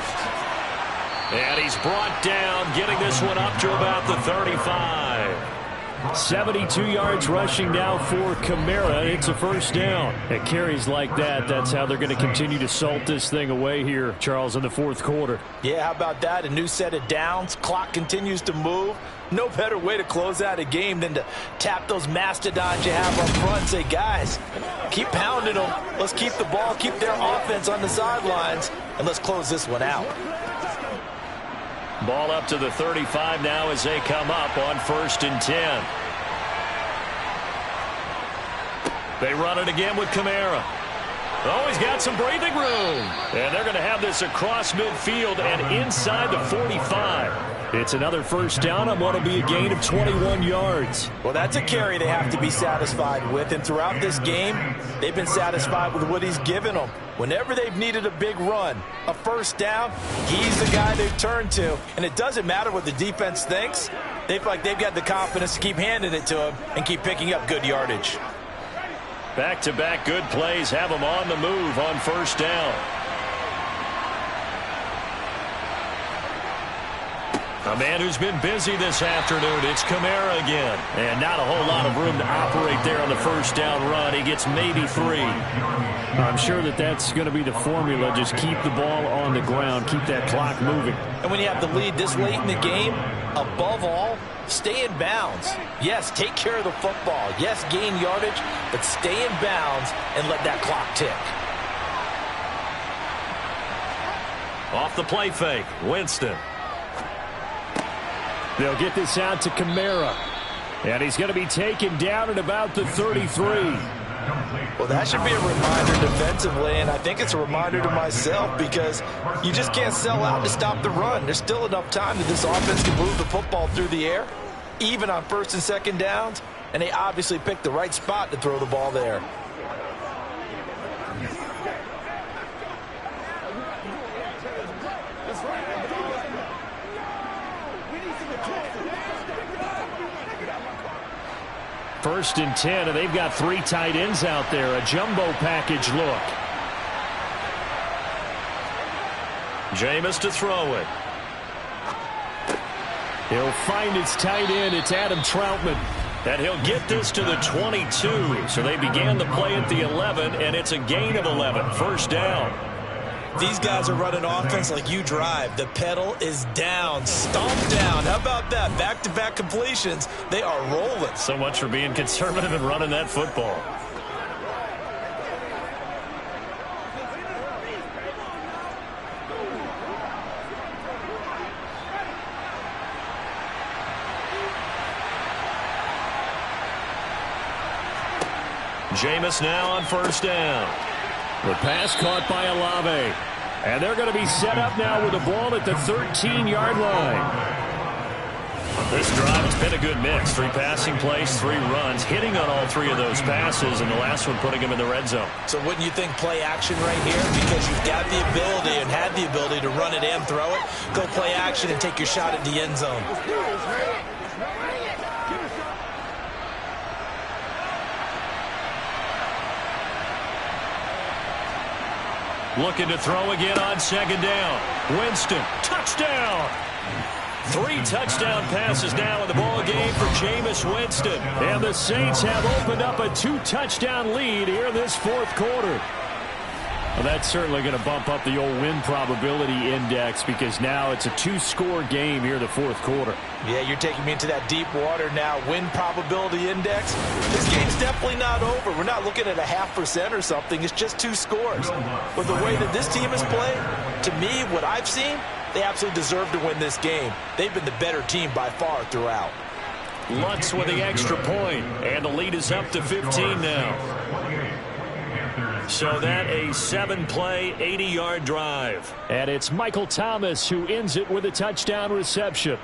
And he's brought down, getting this one up to about the 35. 72 yards rushing now for Kamara. It's a first down. At carries like that, that's how they're going to continue to salt this thing away here, Charles, in the 4th quarter. Yeah, how about that? A new set of downs. Clock continues to move. No better way to close out a game than to tap those mastodons you have up front and say, guys, keep pounding them. Let's keep the ball, keep their offense on the sidelines, and let's close this one out. Ball up to the 35 now as they come up on 1st and 10. They run it again with Kamara. Oh, he's got some breathing room. And they're going to have this across midfield and inside the 45. It's another first down on what will be a gain of 21 yards. Well, that's a carry they have to be satisfied with. And throughout this game, they've been satisfied with what he's given them. Whenever they've needed a big run, a first down, he's the guy they've turned to. And it doesn't matter what the defense thinks. They feel like they've got the confidence to keep handing it to him and keep picking up good yardage. Back-to-back good plays have them on the move on first down. A man who's been busy this afternoon, it's Kamara again. And not a whole lot of room to operate there on the first down run. He gets maybe 3. I'm sure that's going to be the formula. Just keep the ball on the ground, keep that clock moving. And when you have the lead this late in the game, above all, stay in bounds. Yes, take care of the football. Yes, gain yardage, but stay in bounds and let that clock tick. Off the play fake, Winston. They'll get this out to Kamara. And he's going to be taken down at about the 33. Well, that should be a reminder defensively, and I think it's a reminder to myself because you just can't sell out to stop the run. There's still enough time that this offense can move the football through the air, even on 1st and 2nd downs, and they obviously picked the right spot to throw the ball there. First and 10, and they've got 3 tight ends out there. A jumbo package look. Jameis to throw it. He'll find his tight end. It's Adam Troutman. And he'll get this to the 22. So they began the play at the 11, and it's a gain of 11. First down. These guys are running offense like you drive. The pedal is down, stomp down. How about that? Back-to-back completions. They are rolling. So much for being conservative and running that football. Jameis now on first down. The pass caught by Olave. And they're going to be set up now with the ball at the 13-yard line. This drive has been a good mix. 3 passing plays, 3 runs, hitting on all 3 of those passes, and the last one putting him in the red zone. So wouldn't you think play action right here? Because you've got the ability and had the ability to run it and throw it. Go play action and take your shot at the end zone. Looking to throw again on second down. Winston, touchdown! 3 touchdown passes now in the ball game for Jameis Winston. And the Saints have opened up a 2-touchdown lead here in this fourth quarter. Well, that's certainly going to bump up the old win probability index because now it's a 2-score game here in the fourth quarter. Yeah, you're taking me into that deep water now. Win probability index. This game's definitely not over. We're not looking at a 0.5% or something. It's just 2 scores. But the way that this team has played, to me, what I've seen, they absolutely deserve to win this game. They've been the better team by far throughout. Lutz with the extra point, and the lead is up to 15 now. So that a 7-play, 80-yard drive. And it's Michael Thomas who ends it with a touchdown reception.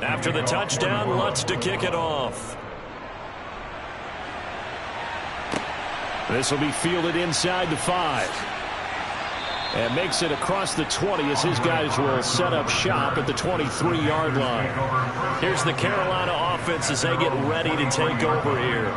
After the touchdown, Lutz to kick it off. This will be fielded inside the 5. And makes it across the 20 as his guys will set up shop at the 23-yard line. Here's the Carolina offense as they get ready to take over here.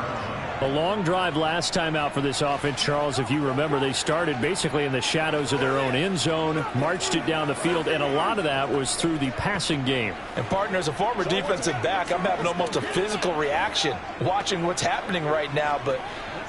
A long drive last time out for this offense, Charles. If you remember, they started basically in the shadows of their own end zone, marched it down the field, and a lot of that was through the passing game. And, partner, as a former defensive back, I'm having almost a physical reaction watching what's happening right now. But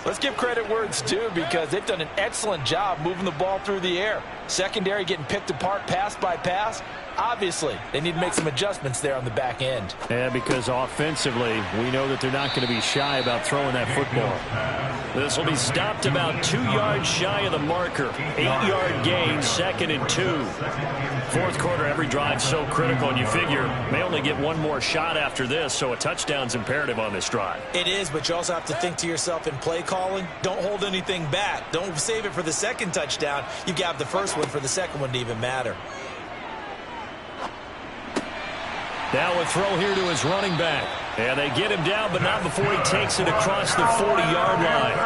let's give credit where it's due because they've done an excellent job moving the ball through the air. Secondary getting picked apart pass by pass. Obviously, they need to make some adjustments there on the back end. Yeah, because offensively, we know that they're not going to be shy about throwing that football. This will be stopped about 2 yards shy of the marker. 8-yard gain, 2nd and 2. Fourth quarter, every drive's so critical, and you figure may only get one more shot after this, so a touchdown's imperative on this drive. It is, but you also have to think to yourself in play calling, don't hold anything back. Don't save it for the second touchdown. You got the first one for the second one to even matter. Now a throw here to his running back. And they get him down, but not before he takes it across the 40-yard line.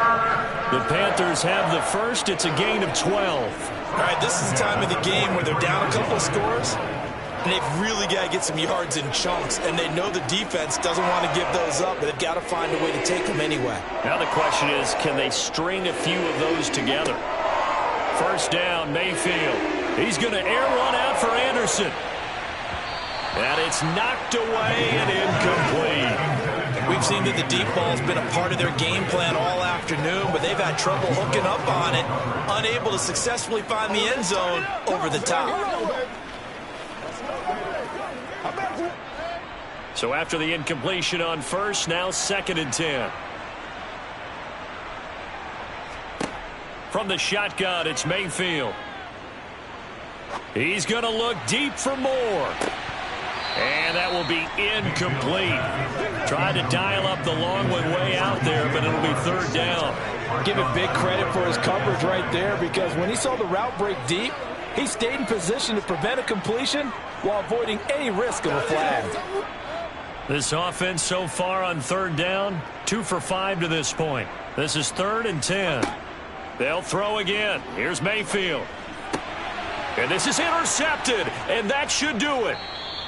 The Panthers have the first. It's a gain of 12. All right, this is the time of the game where they're down a couple of scores, and they've really got to get some yards in chunks, and they know the defense doesn't want to give those up, but they've got to find a way to take them anyway. Now the question is, can they string a few of those together? First down, Mayfield. He's going to air one out for Anderson. And it's knocked away and incomplete. We've seen that the deep ball's been a part of their game plan all afternoon, but they've had trouble hooking up on it, unable to successfully find the end zone over the top. So after the incompletion on first, now 2nd and 10. From the shotgun, it's Mayfield. He's going to look deep for more. And that will be incomplete. Tried to dial up the long one way out there, but it'll be 3rd down. Give it big credit for his coverage right there because when he saw the route break deep, he stayed in position to prevent a completion while avoiding any risk of a flag. This offense so far on 3rd down, 2 for 5 to this point. This is 3rd and 10. They'll throw again. Here's Mayfield. And this is intercepted, and that should do it.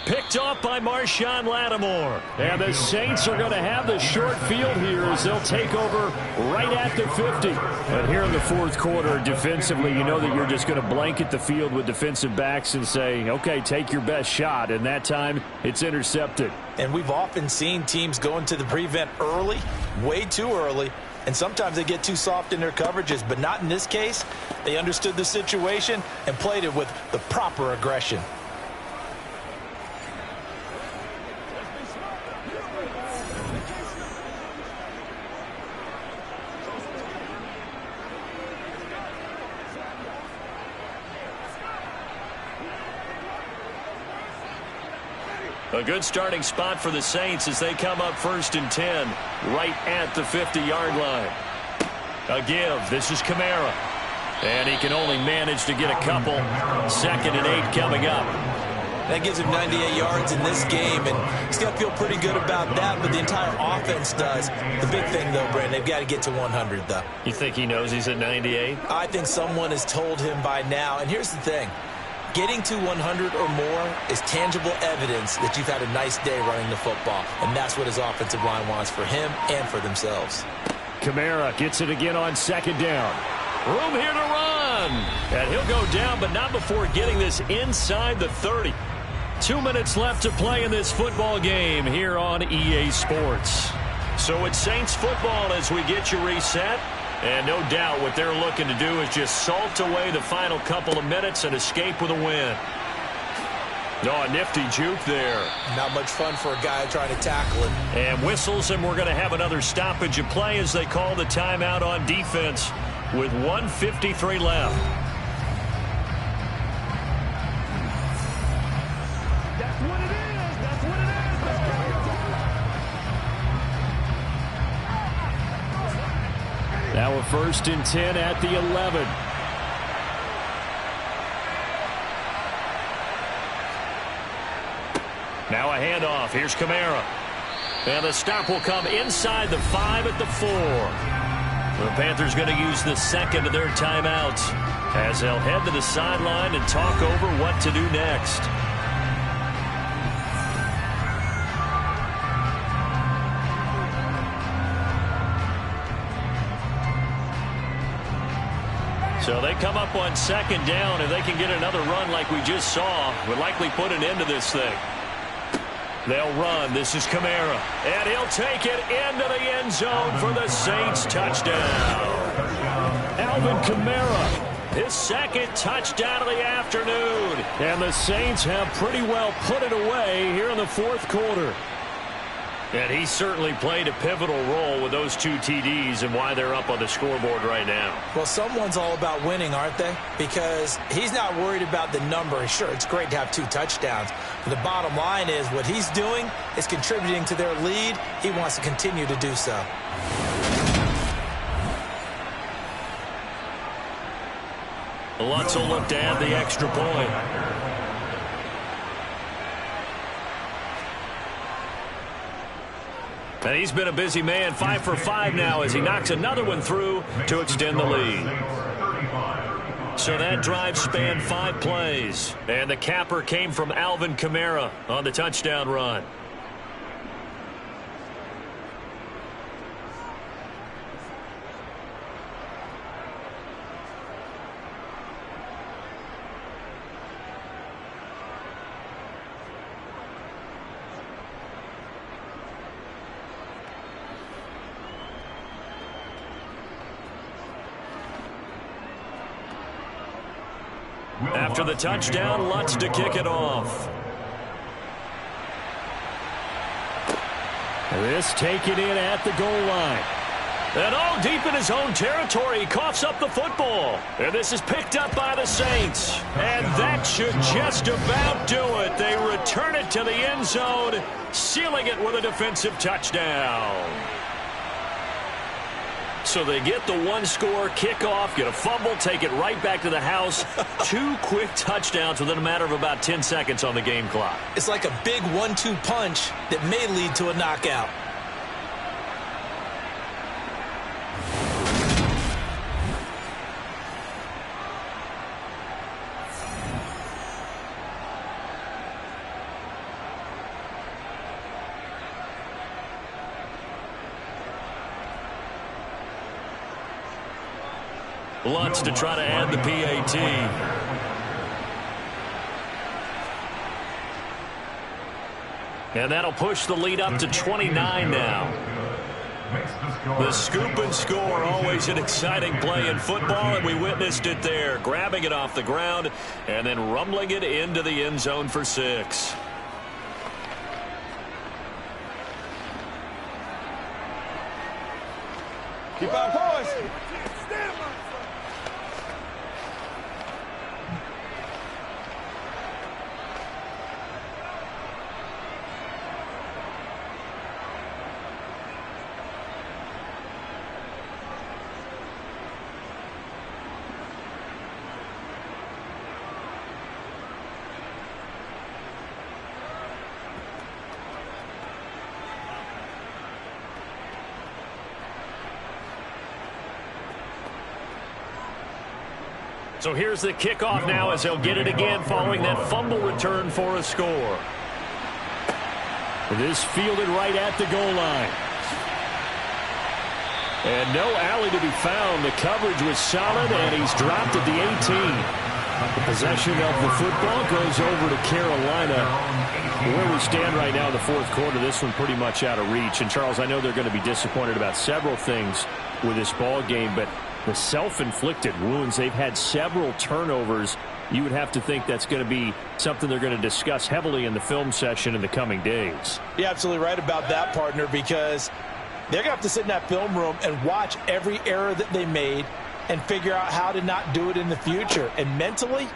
Picked off by Marshawn Lattimore. And the Saints are going to have the short field here as they'll take over right at the 50. And here in the fourth quarter, defensively, you know that you're just going to blanket the field with defensive backs and say, okay, take your best shot. And that time, it's intercepted. And we've often seen teams go into the prevent early, way too early, and sometimes they get too soft in their coverages, but not in this case. They understood the situation and played it with the proper aggression. A good starting spot for the Saints as they come up 1st and 10, right at the 50-yard line. A give. This is Kamara. And he can only manage to get a couple. 2nd and 8 coming up. That gives him 98 yards in this game, and he's going to feel pretty good about that, but the entire offense does. The big thing, though, Brandon, they've got to get to 100, though. You think he knows he's at 98? I think someone has told him by now, and here's the thing. Getting to 100 or more is tangible evidence that you've had a nice day running the football, and that's what his offensive line wants for him and for themselves. Kamara gets it again on second down. Room here to run. And he'll go down, but not before getting this inside the 30. 2 minutes left to play in this football game here on EA Sports. So it's Saints football as we get you reset. And no doubt what they're looking to do is just salt away the final couple of minutes and escape with a win. Oh, a nifty juke there. Not much fun for a guy trying to tackle it. And whistles, and we're going to have another stoppage of play as they call the timeout on defense with 1:53 left. That's what it is. That's what it is. Now a 1st and 10 at the 11. Now a handoff. Here's Kamara. And the stop will come inside the 5 at the 4. The Panthers going to use the second of their timeouts as they'll head to the sideline and talk over what to do next. So they come up on second down. If they can get another run like we just saw, would likely put an end to this thing. They'll run. This is Kamara. And he'll take it into the end zone for the Saints touchdown. Alvin Kamara, his second touchdown of the afternoon. And the Saints have pretty well put it away here in the fourth quarter. And he certainly played a pivotal role with those 2 TDs and why they're up on the scoreboard right now. Well, someone's all about winning, aren't they? Because he's not worried about the number. Sure, it's great to have 2 touchdowns. But the bottom line is what he's doing is contributing to their lead. He wants to continue to do so. Lutz will look to add the extra point. And he's been a busy man, 5 for 5 now as he knocks another one through to extend the lead. So that drive spanned 5 plays. And the capper came from Alvin Kamara on the touchdown run. After the touchdown, Lutz to kick it off. This taken in at the goal line. And all deep in his own territory, he coughs up the football. And this is picked up by the Saints. And that should just about do it. They return it to the end zone, sealing it with a defensive touchdown. So they get the 1-score kickoff, get a fumble, take it right back to the house. 2 quick touchdowns within a matter of about 10 seconds on the game clock. It's like a big 1-2 punch that may lead to a knockout. Lutz to try to add the PAT. And that'll push the lead up to 29 now. The scoop and score, always an exciting play in football, and we witnessed it there. Grabbing it off the ground and then rumbling it into the end zone for 6. Keep on poise. So here's the kickoff now as they'll get it again following that fumble return for a score. This fielded right at the goal line. And no alley to be found. The coverage was solid, and he's dropped at the 18. The possession of the football goes over to Carolina. Where we stand right now in the fourth quarter, this one pretty much out of reach. And, Charles, I know they're going to be disappointed about several things with this ball game, but the self-inflicted wounds, they've had several turnovers. You would have to think that's going to be something they're going to discuss heavily in the film session in the coming days. You're absolutely right about that, partner, because they're going to have to sit in that film room and watch every error that they made and figure out how to not do it in the future. And mentally,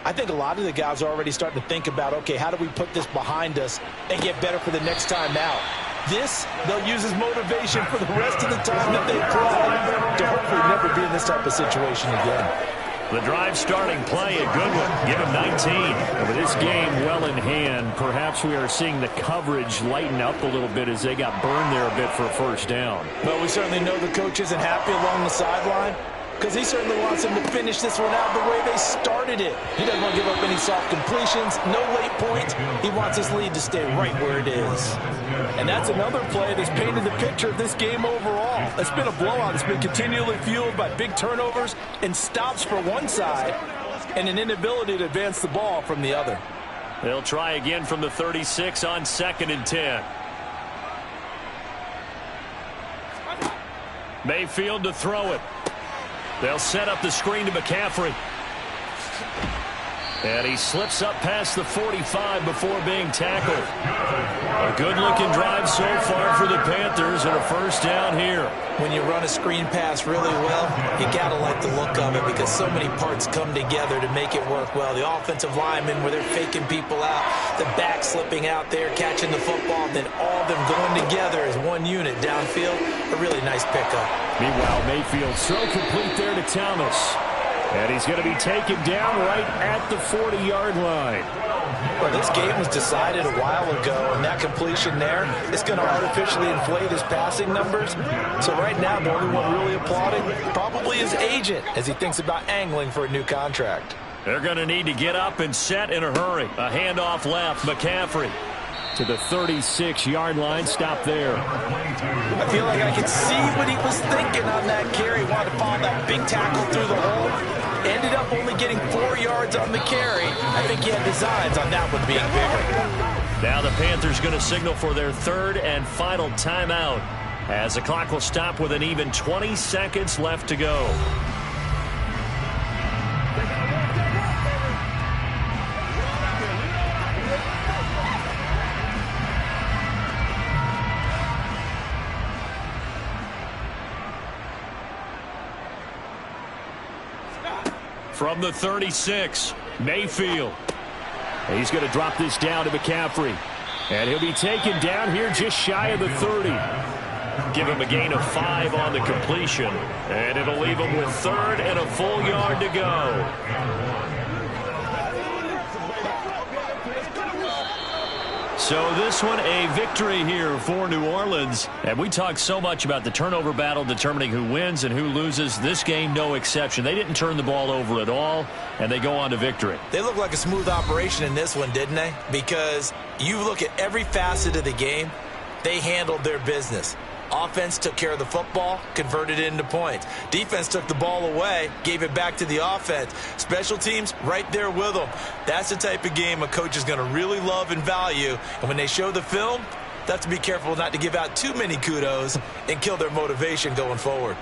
I think a lot of the guys are already starting to think about, okay, how do we put this behind us and get better for the next time out? This, they'll use as motivation for the rest of the time that they play to hopefully never be in this type of situation again. The drive starting play, a good one. Give him 19. And with this game well in hand, perhaps we are seeing the coverage lighten up a little bit as they got burned there a bit for a first down. Well, we certainly know the coach isn't happy along the sideline, because he certainly wants them to finish this one out the way they started it. He doesn't want to give up any soft completions, no late points. He wants his lead to stay right where it is. And that's another play that's painted the picture of this game overall. It's been a blowout. It's been continually fueled by big turnovers and stops for one side and an inability to advance the ball from the other. They'll try again from the 36 on 2nd and 10. Mayfield to throw it. They'll set up the screen to McCaffrey. And he slips up past the 45 before being tackled. A good-looking drive so far for the Panthers and a first down here. When you run a screen pass really well, you got to like the look of it because so many parts come together to make it work well. The offensive linemen where they're faking people out, the back slipping out there, catching the football, then all of them going together as one unit downfield. A really nice pickup. Meanwhile, Mayfield's throw complete there to Thomas. And he's going to be taken down right at the 40-yard line. Well, this game was decided a while ago, and that completion there is going to artificially inflate his passing numbers. So right now, the only one really applauding probably his agent as he thinks about angling for a new contract. They're going to need to get up and set in a hurry. A handoff left, McCaffrey to the 36-yard line. Stop there. I feel like I could see what he was thinking on that carry. Wanted to follow that big tackle through the hole. Ended up only getting 4 yards on the carry. I think he had designs on that one being bigger. Now the Panthers going to signal for their third and final timeout as the clock will stop with an even 20 seconds left to go. From the 36, Mayfield. He's going to drop this down to McCaffrey. And he'll be taken down here just shy of the 30. Give him a gain of 5 on the completion. And it'll leave him with third and a full yard to go. So this one a victory here for New Orleans. And we talked so much about the turnover battle determining who wins and who loses. This game, no exception. They didn't turn the ball over at all, and they go on to victory. They look like a smooth operation in this one, didn't they? Because you look at every facet of the game, they handled their business. Offense took care of the football, converted it into points. Defense took the ball away, gave it back to the offense. Special teams, right there with them. That's the type of game a coach is going to really love and value. And when they show the film, they have to be careful not to give out too many kudos and kill their motivation going forward.